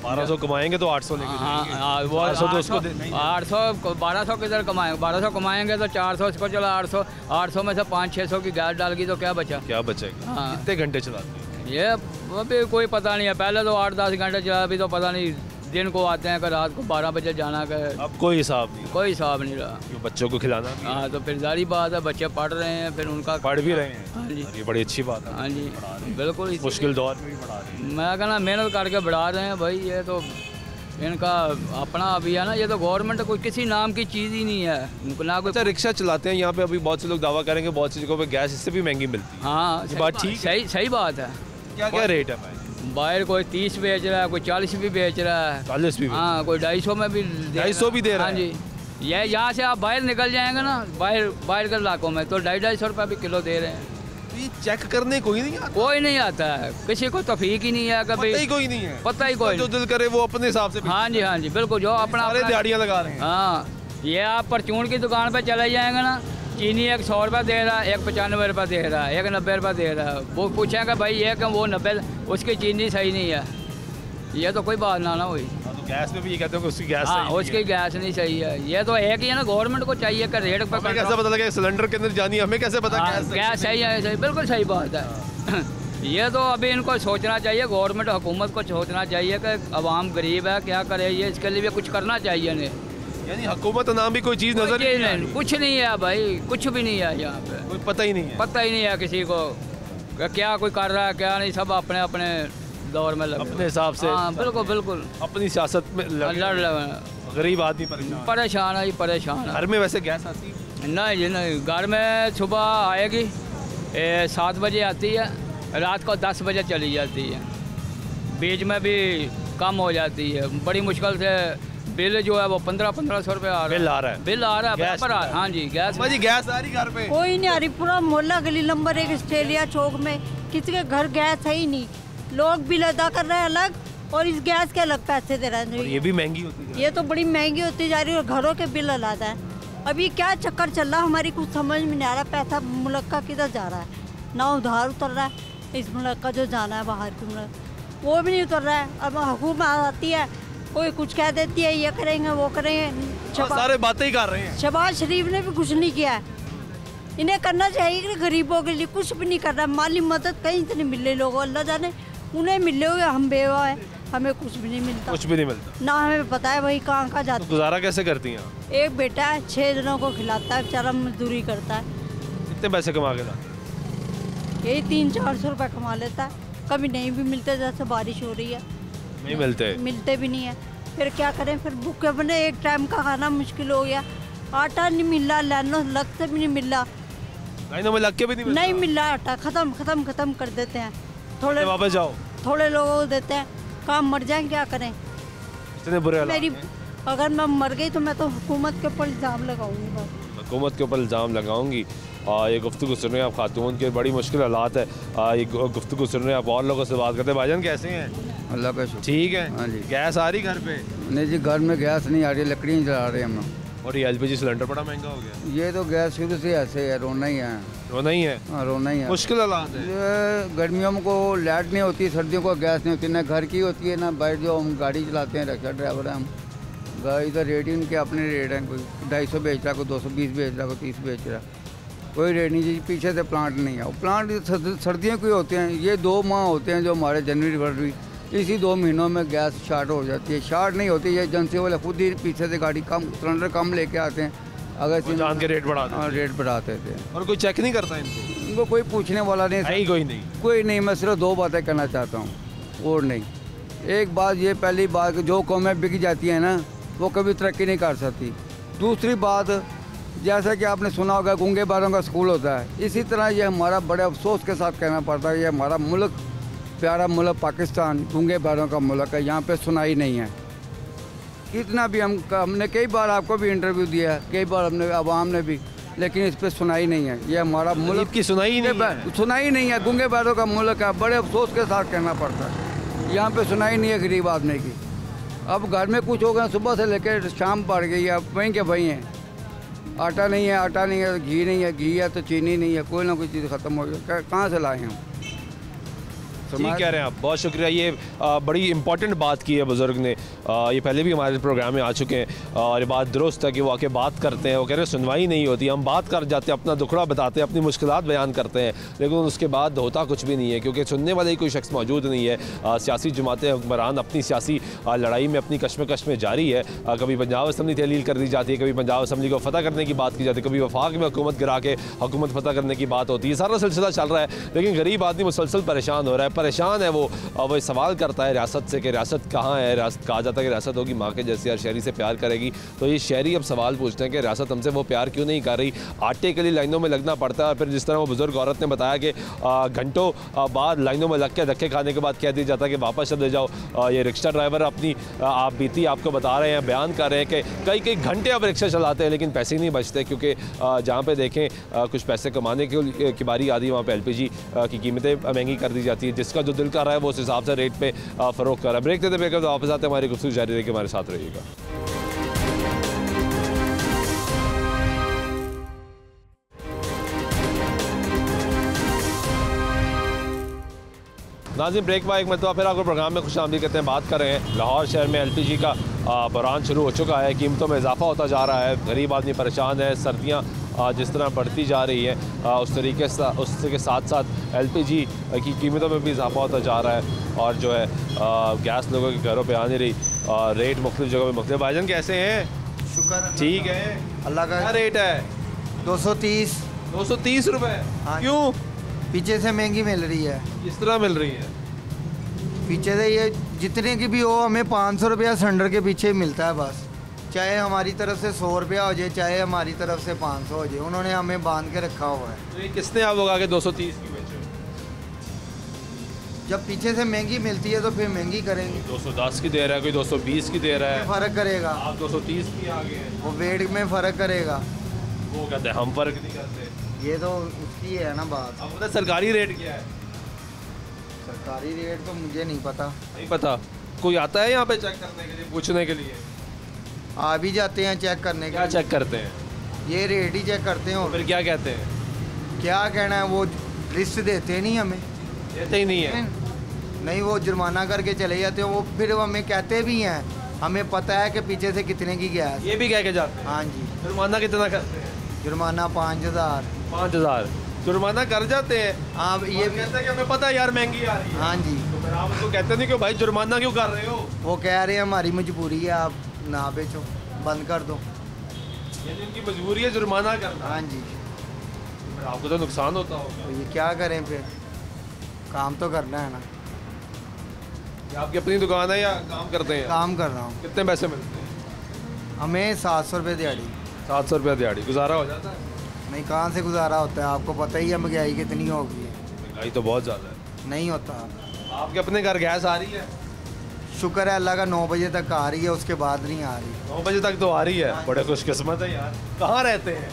1200 कमाएंगे तो 800 लेके जाएंगे। हाँ, वो 400 तो उसको दे 800 1200 किधर कमाएंगे, 1200 कमाएंगे तो 400 इसको चला, 800 में से 500-600 की गैस डाल गई तो क्या बचा? क्या बचेगा? हाँ। कितने घंटे चलाते हैं? ये अभी कोई पता नहीं है, पहले तो 8-10 घंटे चला, अभी तो पता नहीं दिन को आते हैं कि रात को 12 बजे जाना का। अब कोई हिसाब नहीं? कोई हिसाब नहीं रहा। क्यों, बच्चों को खिलाना? हाँ तो फिर जारी बात है, बच्चे पढ़ रहे हैं, फिर उनका पढ़ भी रहे हैं। हाँ जी, ये बड़ी अच्छी बात है। हाँ जी बिल्कुल, मुश्किल दौर में भी बढ़ा रहे हैं। मैं कहना मेहनत करके बढ़ा रहे हैं भाई, ये तो इनका अपना अभी है ना, ये तो गवर्नमेंट कोई किसी नाम की चीज़ ही नहीं है ना। कोई अच्छा रिक्शा चलाते हैं यहाँ पे, अभी बहुत से लोग दावा करेंगे बहुत सी जगहों पे गैस इससे भी महंगी मिलती है। हाँ ये बात ठीक है? सही बात है। क्या रेट है भाई? बाहर कोई 30 बेच रहा है, कोई 40 भी बेच रहा है। 40 भी? हाँ कोई 250 में भी 250 भी दे रहा है। हाँ जी, ये यहाँ से आप बाहर निकल जाएंगे ना, बाहर के इलाकों में तो 250 रुपये भी किलो दे रहे हैं। ये चेक करने कोई नहीं आता? कोई नहीं आता है, किसी को तौफीक ही नहीं है कभी। पता ही कोई नहीं है? पता ही कोई जो दिल करे वो अपने हिसाब से। हाँ जी बिल्कुल, जो अपना सारे दिहाड़ियाँ लगा रहे हैं। हाँ, ये आप परचून की दुकान पे चले जाएंगे ना, चीनी एक 100 रुपये दे रहा है, एक 95 रुपये दे रहा है, एक 90 रुपये दे रहा है। वो पूछेंगे भाई ये कि वो 90, उसकी चीनी सही नहीं है, ये तो कोई बात ना हुई। तो गैस में भी ये कहते हो कि उसकी गैस हाँ, उसकी गैस नहीं सही है। ये तो एक ही है ना, गवर्नमेंट को चाहिए कि रेट पर कैसे पता लगे सिलेंडर के अंदर जानी, हमें कैसे पता गैस सही है? सही, बिल्कुल सही बात है। ये तो अभी इनको सोचना चाहिए, गवर्नमेंट हुकूमत को सोचना चाहिए कि अवाम गरीब है, क्या करे, ये इसके लिए भी कुछ करना चाहिए इन्हें। यानी हुकूमत नाम भी कोई चीज़ नजर नहीं, कुछ नहीं है भाई, कुछ भी नहीं है यहाँ पे, कोई पता ही नहीं है। पता ही नहीं है किसी को क्या कोई कर रहा है क्या नहीं, सब अपने अपने दौर में लगे, अपने हिसाब से। हाँ बिल्कुल अपनी सियासत में लड़ गरीब आदमी परेशान है जी, परेशान है। घर में वैसे गैस आती है? नहीं जी नहीं, घर में सुबह आएगी 7 बजे आती है, रात को 10 बजे चली जाती है, बीच में भी कम हो जाती है। बड़ी मुश्किल से बिल जो है वो 1500 रुपये आ रहा है। बिल आ रहा है बराबर। हाँ जी गैस आ रही घर पे? कोई नहीं आ रही, पूरा मोहल्ला गली नंबर 1 ऑस्ट्रेलिया चौक में किसी के घर गैस है ही नहीं। लोग बिल अदा कर रहे हैं अलग और इस गैस के अलग पैसे दे रहे हैं। ये भी महंगी होती है? ये तो बड़ी महंगी होती जा रही है और घरों के बिल अलग है। अभी क्या चक्कर चल रहा है हमारी कुछ समझ में नहीं आ रहा। पैसा मुल्क का किधर जा रहा है, ना उधार उतर रहा है, इस मुल्क का जो जाना है बाहर के मुल्क वो भी नहीं उतर रहा है। अब हुकूमत आती है, कोई कुछ कह देती है, ये करेंगे वो करेंगे, सारे बातें ही कर रहे हैं। शहबाज शरीफ ने भी कुछ नहीं किया है। इन्हें करना चाहिए कि गरीबों के लिए कुछ भी नहीं कर रहा। माली मदद कहीं से नहीं मिल रही, लोगों अल्लाह जाने उन्हें मिले हुए, हम बेवा है, हमें कुछ भी नहीं मिलता। कुछ भी नहीं मिलता ना हमें पता है वही कहाँ जाता। तो गुजारा कैसे करती हैं? एक बेटा है, 6 जनों को खिलाता है, बेचारा मजदूरी करता है। कितने पैसे कमा के लाते? यही 300-400 रुपये कमा लेता है। कभी नहीं भी मिलते, जैसे बारिश हो रही है नहीं मिलते भी नहीं है। फिर क्या करें, फिर भूखे बने, एक टाइम का खाना मुश्किल हो गया। आटा नहीं मिल रहा, लाइनों लग से भी नहीं मिल रहा, लाइनों में लग के भी नहीं मिल रहा। आटा खत्म कर देते हैं। थोड़े वापस जाओ, थोड़े लोगों को देते हैं, काम मर जाए, क्या करें। इतने बुरे हालात मेरी अगर मैं मर गई तो मैं तो हुकूमत के ऊपर इल्ज़ाम लगाऊंगी। बस हुकूमत के ऊपर इल्ज़ाम लगाऊंगी। ये गुफ्तगू सुन रहे हैं आप खातून के, बड़ी मुश्किल हालात है। ये गुफ्तगू सुन रहे हैं आप और लोगों से बात करते हैं। भाईजान कैसे हैं? अल्लाह का शुक्र। ठीक है। हाँ जी। गैस आ रही घर पे? नहीं जी, घर में गैस नहीं आ रही, लकड़ियाँ जला रहे हैं हम। और ये LPG सिलेंडर बड़ा महंगा हो गया। ये तो गैस शुरू से ऐसे है, रोना ही है। रोना ही है? हाँ रोना ही है। मुश्किल हालात है। गर्मियों में को लाइट नहीं होती, सर्दियों को गैस नहीं होती, ना घर की होती है ना बाहर जो हम गाड़ी चलाते हैं, रिक्शा ड्राइवर हैं हम। इधर रेट ही उनके अपने रेट हैं, कोई 250 बेच रहा, कोई 220 बेच रहा, कोई 30 बेच रहा, कोई रेट नहीं जी। पीछे से प्लांट नहीं है, प्लांट सर्दियों के होते हैं। ये 2 माह होते हैं जो हमारे जनवरी फरवरी, इसी 2 महीनों में गैस शार्ट हो जाती है। शार्ट नहीं होती, ये एजेंसी वाले खुद ही पीछे से गाड़ी कम सिलेंडर कम लेके आते हैं। अगर जान के रेट बढ़ाते थे। और कोई चेक नहीं करता इनको कोई पूछने वाला नहीं, कोई नहीं। मैं सिर्फ 2 बातें करना चाहता हूँ और नहीं। एक बात, ये पहली बात, जो कौमें बिक जाती हैं ना वो कभी तरक्की नहीं कर सकती। दूसरी बात, जैसा कि आपने सुना होगा गूंगे बारों का स्कूल होता है, इसी तरह ये हमारा बड़े अफसोस के साथ कहना पड़ता है, ये हमारा मुल्क, प्यारा मुल्क पाकिस्तान, गूंगे बारों का मुल्क है। यहाँ पे सुनाई नहीं है। कितना भी हमने कई बार आपको भी इंटरव्यू दिया है, कई बार हमने आवाम ने भी, लेकिन इस पर सुनाई नहीं है। ये हमारा मुल्क की सुनाई नहीं है, गूंगे बैलों का मुल्क है, बड़े अफसोस के साथ कहना पड़ता है। यहाँ पे सुनाई नहीं है गरीब आदमी की। अब घर में कुछ हो गया, सुबह से लेकर शाम पड़ गई है, वहीं के वहीं है। आटा नहीं है, घी नहीं है, घी है तो चीनी नहीं है, कोई ना कोई चीज़ ख़त्म हो गई, कहाँ से लाए हम? ठीक कह रहे हैं आप, बहुत शुक्रिया। ये बड़ी इंपॉर्टेंट बात की है बुज़ुर्ग ने, ये पहले भी हमारे प्रोग्राम में आ चुके हैं और ये बात दुरुस्त है कि वो आके बात करते हैं। वो कह रहे हैं सुनवाई नहीं होती, हम बात कर जाते हैं, अपना दुखड़ा बताते हैं, अपनी मुश्किलात बयान करते हैं, लेकिन उसके बाद होता कुछ भी नहीं है, क्योंकि सुनने वाले कोई शख्स मौजूद नहीं है। सियासी जमातें हुक्मरान अपनी सियासी लड़ाई में, अपनी कश्मकश में जारी है। कभी पंजाब असम्बली तहलील कर दी जाती है, कभी पंजाब असम्बली को फतह करने की बात की जाती है, कभी वफाक में हुकूमत गिरा के हुकूमत फतह करने की बात होती है। सारा सिलसिला चल रहा है, लेकिन गरीब आदमी मुसलसल परेशान हो रहा है। परेशान है वो सवाल करता है रियासत से कि रियासत कहाँ है। रियासत कहा जाता है कि रियासत होगी माँ के जैसी, हर शहरी से प्यार करेगी। तो ये शहरी अब सवाल पूछते हैं कि रियासत हमसे वो प्यार क्यों नहीं कर रही। आटे के लिए लाइनों में लगना पड़ता है, और फिर जिस तरह वो बुज़ुर्ग औरत ने बताया कि घंटों बाद लाइनों में लग के धक्के खाने के बाद कह दिया जाता है कि वापस चले जाओ। ये रिक्शा ड्राइवर अपनी आप बीती आपको बता रहे हैं, बयान कर रहे हैं कि कई घंटे अब रिक्शा चलाते हैं, लेकिन पैसे नहीं बचते, क्योंकि जहाँ पर देखें कुछ पैसे कमाने की बारी आती है, वहाँ पर LPG की कीमतें महंगी कर दी जाती है। जिसका जो दिल कर रहा है वो उस हिसाब से रेट पे फ़रोख्त कर रहा है। ब्रेक देते ब्रेक वापस आते हैं, हमारी गुफ्तगू जारी रहेगी, हमारे साथ रहिएगा। नाज़रीन, ब्रेक बाद एक मरतबा फिर आपको प्रोग्राम में खुशामदीद करते हैं। बात कर रहे हैं लाहौर शहर में LPG का बहरान शुरू हो चुका है, कीमतों में इजाफा होता जा रहा है, गरीब आदमी परेशान है। सर्दियाँ जिस तरह बढ़ती जा रही है उस तरीके से उसके साथ साथ LPG की कीमतों में भी इजाफा होता जा रहा है, और जो है गैस लोगों के घरों पे आ नहीं रही, रेट मुख्तलिफ जगहों में मुख्तलिफ। भाईजान कैसे हैं? शुक्र ठीक है। अल्लाह का। क्या रेट है? 230 रुपये। क्यों? पीछे से महंगी मिल रही है। किस तरह मिल रही है? पीछे से ये जितने की भी हो, हमें 500 रुपया सिलेंडर के पीछे मिलता है बस। चाहे हमारी तरफ से 100 रुपया हो जाए, चाहे हमारी तरफ से 500 हो जाए, उन्होंने हमें बांध के रखा हुआ है। तो ये किसने आप लोग आगे 230 की बेचे? जब पीछे से महंगी मिलती है तो फिर महंगी करेंगे। 210 की दे रहा है, कोई 220 की दे रहा है, फ़र्क करेगा। आप 230 की आ गए, वो वेट में फ़र्क करेगा। वो कहते हैं हम फ़र्क नहीं करते। ये तो उसकी है ना बात। अब पता सरकारी रेट क्या है? सरकारी रेट तो मुझे नहीं पता। नहीं पता? कोई आता है यहाँ पे चेक करने के लिए, पूछने के लिए? आ भी जाते हैं चेक करने के लिए। क्या चेक करते हैं? ये रेट ही चेक करते हैं। फिर क्या कहते हैं? क्या कहना है, वो लिस्ट देते नहीं हमें। देते ही नहीं है? नहीं, वो जुर्माना करके चले जाते हैं। वो फिर हमें कहते भी हैं, हमें पता है कि पीछे से कितने की गैस। ये भी कह के जाते हैं? हाँ जी। जुर्माना कितना करते हैं? जुर्माना 5000। 5000 जुर्माना कर जाते हैं? हाँ, ये कहते हैं कि हमें पता है यार महंगी आ रही है। हाँ जी। तो फिर आप उनको कहते नहीं कि भाई जुर्माना क्यों कर रहे हो? वो कह रहे हैं हमारी मजबूरी है, आप ना बेचो, बंद कर दो। ये इनकी मजबूरी है जुर्माना करना? हाँ जी। फिर आपको तो नुकसान होता होगा। तो ये क्या करें, फिर काम तो करना है ना। ये आपकी अपनी दुकान है या काम करते हैं? काम कर रहा हूँ। कितने पैसे मिलते हैं? हमें 700 रुपये दिहाड़ी। 700 रुपये दिहाड़ी, गुजारा हो जाता है? नहीं, कहाँ से गुजारा होता है, आपको पता ही है महंगाई कितनी हो गई है। महंगाई तो बहुत ज़्यादा है। नहीं होता। आपके अपने घर गैस आ रही है? शुक्र है अल्लाह का, 9 बजे तक आ रही है, उसके बाद नहीं आ रही। 9 बजे तक तो आ रही है, बड़े खुशकिस्मत है यार। कहाँ रहते हैं?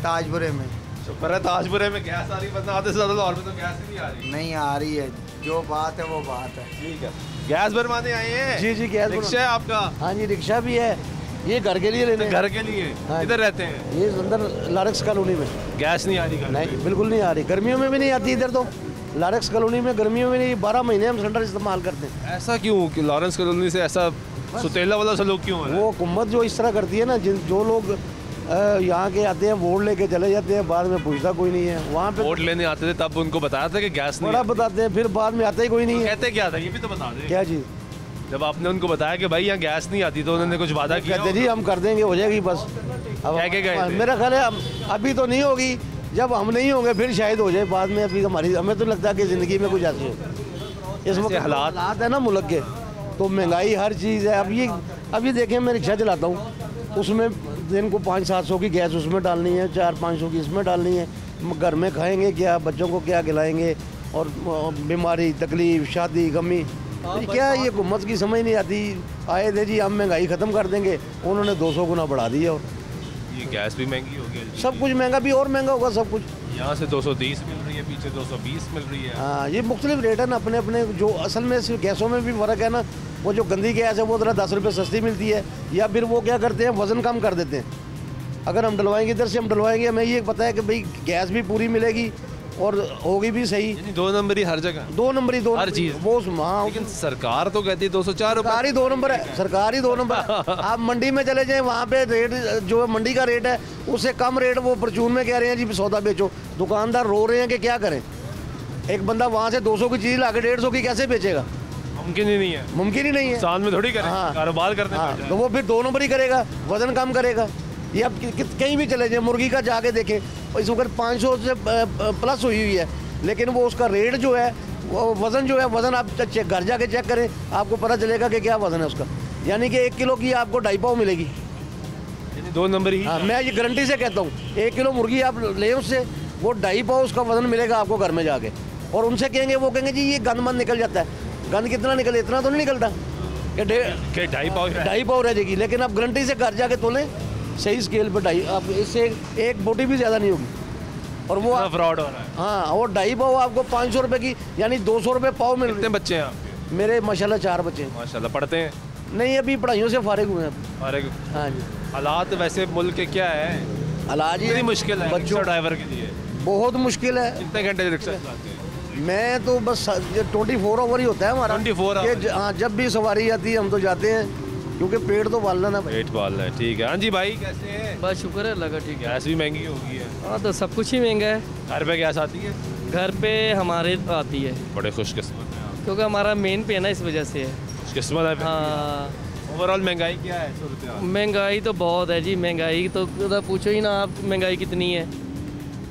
ताजपुरे में। शुक्र है ताजपुरे में गैस आ रही है, वरना आधे से ज़्यादा लाहौर में तो गैस ही नहीं आ रही। नहीं आ रही है, जो बात है वो बात है। ठीक है। गैस भरवाने आए हैं? जी गैस रिक्शा है आपका? हाँ जी, रिक्शा भी है। ये घर के लिए लेने। घर के लिए? इधर रहते हैं? ये अंदर लारेक्स कॉलोनी में। गैस नहीं आ रही? नहीं, बिल्कुल नहीं आ रही। गर्मियों में भी नहीं आती इधर तो। लारेक्स कॉलोनी में गर्मियों में नहीं, 12 महीने हम सिलेंडर इस्तेमाल करते हैं। ऐसा क्यों कि लॉरेंस कॉलोनी से ऐसा सुतेला वाला सलूक क्यों है? वो हुकूमत जो इस तरह करती है ना, जो लोग यहाँ के आते हैं वोट लेके चले जाते हैं, बाद में पूछता कोई नहीं है। वहाँ पे वोट लेने आते थे तब उनको बताया था कि गैस नहीं बड़ा बताते हैं, फिर बाद में आते ही कोई नहीं है। कहते क्या था ये भी तो बता दें। क्या चीज़? जब आपने उनको बताया कि भाई यहाँ गैस नहीं आती तो उन्होंने कुछ वादा किया? कहते जी हम कर देंगे, हो जाएगी बस। अब मेरा ख्याल है अभी तो नहीं होगी, जब हम नहीं होंगे फिर शायद हो जाए बाद में। अभी हमारी हमें तो लगता है कि ज़िंदगी में कुछ ऐसी हो। इस वक्त हालात है ना मुल्क के, तो महंगाई हर चीज़ है। अब ये देखें, मैं रिक्शा चलाता हूँ, उसमें दिन को 500-700 की गैस उसमें डालनी है, 400-500 की इसमें डालनी है। घर में खाएंगे क्या, बच्चों को क्या खिलाएंगे, और बीमारी, तकलीफ, शादी, गमी, क्या ये हुकूमत की समझ नहीं आती। आए थे जी हम महंगाई ख़त्म कर देंगे, उन्होंने 200 गुना बढ़ा दिया। और ये गैस भी महंगी हो गई, सब कुछ महंगा भी और महंगा होगा सब कुछ। यहाँ से 230 मिल रही है, पीछे 220 मिल रही है। हाँ, ये मुख्तलिफ रेट है ना अपने अपने। जो असल में सिर्फ गैसों में भी फ़र्क है ना। वो जो गंदी गैस है वो ज़रा 10 रुपये सस्ती मिलती है, या फिर वो क्या करते हैं वज़न कम कर देते हैं। अगर हम डलवाएंगे इधर से हम डलवाएंगे, हमें ये पता है कि भाई गैस भी पूरी मिलेगी और होगी भी सही। 2 नंबरी हर जगह, 2 नंबरी, 2 हर चीज़ वो। हाँ, लेकिन सरकार तो कहती है 204 रुपये। सरकारी 2 नंबर है, सरकारी 2 नंबर। आप मंडी में चले जाएं, वहाँ पे रेट जो मंडी का रेट है उससे कम रेट वो परचून में कह रहे हैं जी सौदा बेचो। दुकानदार रो रहे हैं कि क्या करें। एक बंदा वहाँ से 200 की चीज़ ला के 150 की कैसे बेचेगा? मुमकिन ही नहीं है, मुमकिन ही नहीं है। साल में थोड़ी करें। हाँ, कारोबार करने हाँ, तो वो फिर 2 नंबर ही करेगा, वजन कम करेगा। ये आप कहीं भी चले जाए, मुर्गी का जाके देखें, इस वक्त 500 से प्लस हुई है, लेकिन वो उसका रेट जो है, वो वज़न जो है, वज़न आप घर जाके चेक करें, आपको पता चलेगा कि क्या वज़न है उसका। यानी कि 1 किलो की आपको 2.5 पाव मिलेगी, 2 नंबर ही। हाँ, मैं ये गारंटी से कहता हूँ। 1 किलो मुर्गी आप लें उससे, वो 2.5 पाव उसका वज़न मिलेगा आपको घर में जाके। और उनसे कहेंगे, वो कहेंगे जी ये गंद मंद निकल जाता है। गंद कितना निकले? इतना तो नहीं निकलता कि 2.5 पाव रह जाएगी। लेकिन आप गारंटी से घर जाके तोलें सही स्केल पे 2.5, आप इससे एक बोटी भी ज़्यादा नहीं होगी। और वो फ्रॉड हो रहा है। हाँ, और 2.5 पाव आपको 500 रुपये की, यानी 200 रुपये पाव मिल रहे हैं। कितने बच्चे हैं आपके? मेरे माशाल्लाह 4 बच्चे हैं। माशाल्लाह। पढ़ते हैं? नहीं, अभी पढ़ाइयों से फारिग हुए हैं। फारिग? हाँ जी। हालात वैसे मुल्क के क्या है? हालात ये मुश्किल है बच्चों ड्राइवर के लिए, बहुत मुश्किल है। कितने घंटे रिक्शा चलाते हैं? मैं तो बस 24 ओवर ही होता है हमारा। 24 आवर? हाँ, जब भी सवारी आती है हम तो जाते हैं, क्योंकि पेट तो पालना ना। पेट पालना है, ठीक है। हाँ जी भाई, कैसे हैं? बस शुक्र है लगा, ठीक है। गैस भी महंगी हो गई है। हाँ, तो सब कुछ ही महंगा है। घर पे गैस आती है? घर पे हमारे आती है। बड़े खुशकिस्मत हैं आप, क्योंकि हमारा मेन पे है ना, इस वजह से है। खुशकिस्मत है। हाँ। ओवरऑल महंगाई क्या है? महंगाई तो बहुत है जी, महंगाई तो पूछो ही ना आप, महंगाई कितनी है।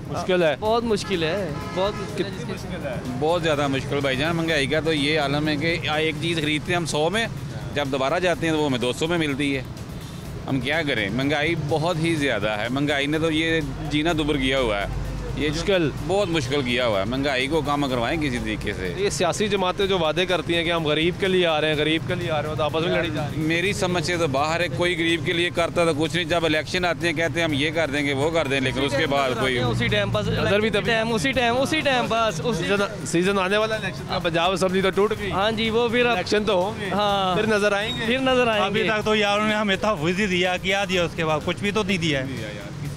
मुश्किल है, बहुत मुश्किल है, बहुत मुश्किल है, बहुत ज़्यादा मुश्किल भाईजान। महंगाई का तो ये आलम है कि एक चीज़ खरीदते हैं हम 100 में, जब दोबारा जाते हैं तो वो हमें 200 में मिलती है। हम क्या करें, महंगाई बहुत ही ज़्यादा है। महंगाई ने तो ये जीना दुबर किया हुआ है, ये मुश्किल, बहुत मुश्किल किया हुआ है। महंगाई को कम करवाएं किसी तरीके से। ये सियासी जमातें जो वादे करती हैं कि हम गरीब के लिए आ रहे हैं, गरीब के लिए आ रहे हैं, तो आपस में लड़ी जा रही है। मेरी समझ से तो बाहर है, कोई गरीब के लिए करता तो कुछ नहीं। जब इलेक्शन आते हैं कहते हैं हम ये कर देंगे, वो कर दें, लेकिन उसके बाद कोई उसी टाइम बस उसी टाइम बस सीजन आने वाला इलेक्शन का, पंजाब असेंबली तो टूट गई। हाँ जी, वो फिर इलेक्शन तो होंगे, हाँ, फिर नजर आएंगे। अभी तक तो यार उन्होंने हमें तहफ़्फ़ुज़ दिया, क्या दिया उसके बाद? कुछ भी तो नहीं दिया है,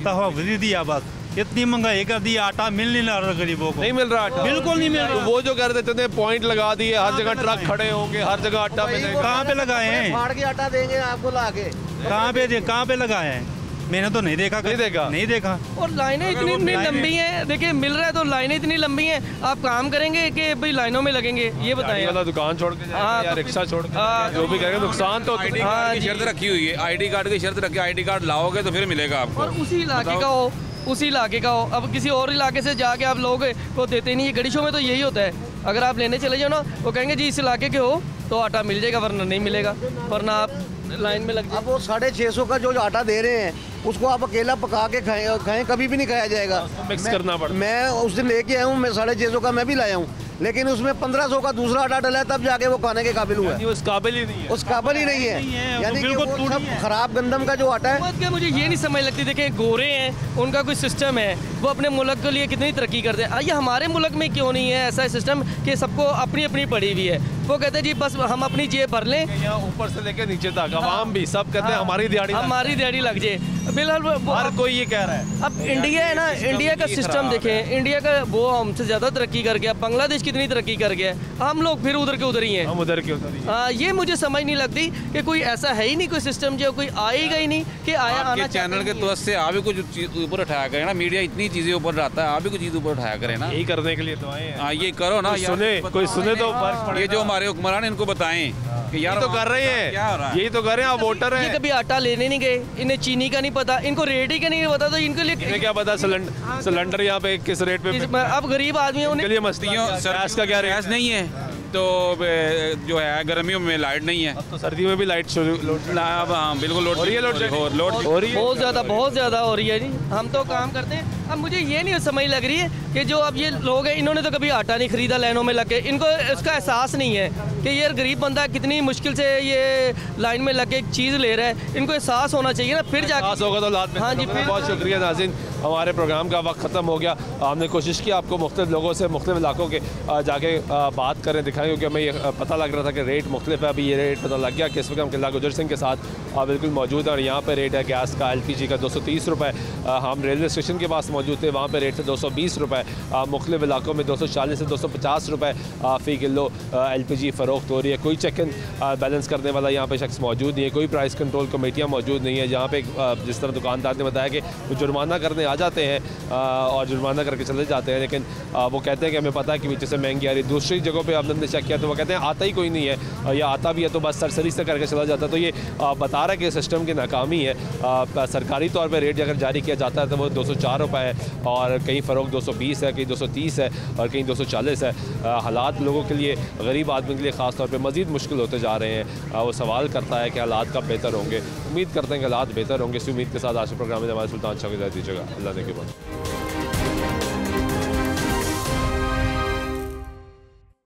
तहफ़्फ़ुज़ दिया बस। इतनी महंगाई कर दी, आटा मिल नहीं रहा गरीबों को, नहीं मिल रहा आटा, बिल्कुल नहीं मिल रहा। तो वो जो कर देते थे पॉइंट लगा दिए, हर जगह ट्रक खड़े होंगे, हर जगह आटा मिलेगा। कहाँ पे लगाए हैं? फाड़ के आटा देंगे आपको ला के। कहाँ पे लगाए हैं? मैंने तो नहीं देखा, नहीं देखा। और लाइनें इतनी लंबी हैं, देखिए मिल रहा है तो लाइनें इतनी लंबी हैं, आप काम करेंगे कि भाई लाइनों में लगेंगे? ये बताएं। वाला दुकान छोड़ के जाएगा या रिक्शा छोड़ के, जो भी करेगा नुकसान तो। आईडी कार्ड की शर्त रखी हुई है, आईडी कार्ड की शर्त रखी, आईडी कार्ड लाओगे तो फिर मिलेगा आपको। और उसी इलाके का हो, उसी इलाके का हो। अब किसी और इलाके से जाके आप लोग को देते नहीं है। गड़ीशों में तो यही होता है, अगर आप लेने चले जाओ ना, वो कहेंगे जी इस इलाके के हो तो आटा मिल जाएगा, वरना नहीं मिलेगा, वरना आप लाइन में लग जाए। अब वो 650 का जो आटा दे रहे हैं, उसको आप अकेला पका के खाएं, कभी भी नहीं खाया जाएगा। मिक्स करना पड़ता है। मैं उस दिन लेके आया हूँ, मैं 650 का मैं भी लाया हूँ, लेकिन उसमें 1500 का दूसरा आटा डला है, तब जाके वो खाने के काबिल हुआ है। उस काबिल ही नहीं है, उस काबिल ही नहीं है। यानी कि वो सब खराब गंदम का जो आटा है। मुझे ये नहीं समझ लगती, देखिए गोरे हैं, उनका कोई सिस्टम है, वो अपने मुल्क के लिए कितनी तरक्की करते हैं। ये हमारे मुल्क में क्यों नहीं है ऐसा सिस्टम कि सबको अपनी अपनी पड़ी हुई है? वो कहते हैं जी बस हम अपनी जेब भर लें, यहाँ ऊपर से लेकर नीचे तक आवाम भी सब कहते हैं हमारी दिहाड़ी लग जाए। फिलहाल हर कोई ये कह रहा है। अब इंडिया है ना, इंडिया का सिस्टम देखें, इंडिया का वो हमसे ज़्यादा तरक्की कर गया। बांग्लादेश कितनी तरक्की कर गया, हम लोग फिर उधर के उधर ही हैं। हम उधर के उधर ही। ये मुझे समझ नहीं लगती कि कोई ऐसा है ही नहीं, कोई सिस्टम जो कोई आएगा ही नहीं कि आया आना। चैनल के तो से आप भी कुछ ऊपर उठाया करें ना, मीडिया इतनी चीज़ें ऊपर आता है, आप भी कुछ चीज़ ऊपर उठाया करें ना। यही करने के लिए तो आए हैं। हाँ, ये करो ना, कोई सुने तो फर्क पड़े। ये जो हमारे हुक्मरान इनको बताएं कि यार तो कर रहे हैं, यही तो कर रहे हैं। आप वोटर हैं। ये कभी आटा लेने नहीं गए, इन्हें चीनी का नहीं पता, इनको रेट ही का नहीं पता, तो इनके लिए क्या पता सिलेंडर यहाँ पे किस रेट पे। अब गरीब आदमी के लिए मस्तियों गैस का क्या रेट नहीं है, तो जो है गर्मियों में लाइट नहीं है, अब तो सर्दियों में भी लाइट हाँ बिल्कुल लोड हो रही है, बहुत ज़्यादा हो रही है जी। हम तो काम करते हैं अब मुझे ये नहीं समझ लग रही है कि जो अब ये लोग हैं इन्होंने तो कभी आटा नहीं खरीदा लाइनों में लग के, इनको इसका एहसास नहीं है कि ये गरीब बंदा कितनी मुश्किल से ये लाइन में लग के एक चीज़ ले रहा है। इनको एहसास होना चाहिए ना, फिर जाके होगा तो लात में। हाँ जी, फिर बहुत शुक्रिया नाज़रीन, हमारे प्रोग्राम का वक्त ख़त्म हो गया। हमने कोशिश की आपको मुख्तलिफ लोगों से मुख्तलिफ इलाकों के जाके बात करें, दिखाएं, क्योंकि हमें ये पता लग रहा था कि रेट मुख्तलिफ है। अभी ये रेट पता लग गया कि इस वक्त हम किला गुजर सिंह के साथ बिल्कुल मौजूद है और यहाँ पर रेट है गैस का, LPG का 230 रुपये। हम रेलवे स्टेशन के पास मौजूद थे, वहाँ पर रेट थे 220 रुपये। मुख्तलिफ इलाकों में 240 से 250 रुपये फ़ी किलो LPG फ़रोख्त हो रही है। कोई चेक एंड बैलेंस करने वाला यहाँ पे शख्स मौजूद नहीं है, कोई प्राइस कंट्रोल कमेटियाँ मौजूद नहीं है। जहाँ पे जिस तरह दुकानदार ने बताया कि वो जुर्माना करने आ जाते हैं और जुर्माना करके चले जाते हैं, लेकिन वो कहते हैं कि हमें पता है कि नीचे से महंगी आ रही। दूसरी जगहों पे हमने चेक किया तो वो कहते हैं आता ही कोई नहीं है, या आता भी है तो बस सरसरी से करके चला जाता है। तो ये बता रहा है कि सिस्टम की नाकामी है। सरकारी तौर पर रेट अगर जारी किया जाता है तो वो 204 रुपये है और कहीं फ़रोख्त 220 है, कहीं 230 है और कहीं 240 है। हालात लोगों के लिए, गरीब आदमी के लिए ख़ास तौर पर मज़ीद मुश्किल होते जा रहे हैं। वो सवाल करता है कि हालात कब बेहतर होंगे। उम्मीद करते हैं कि हालात बेहतर होंगे। इसी उम्मीद के साथ आज के प्रोग्राम में हमारे सुल्तान शाह को दीजिएगा। अल्लाह ने के बाद।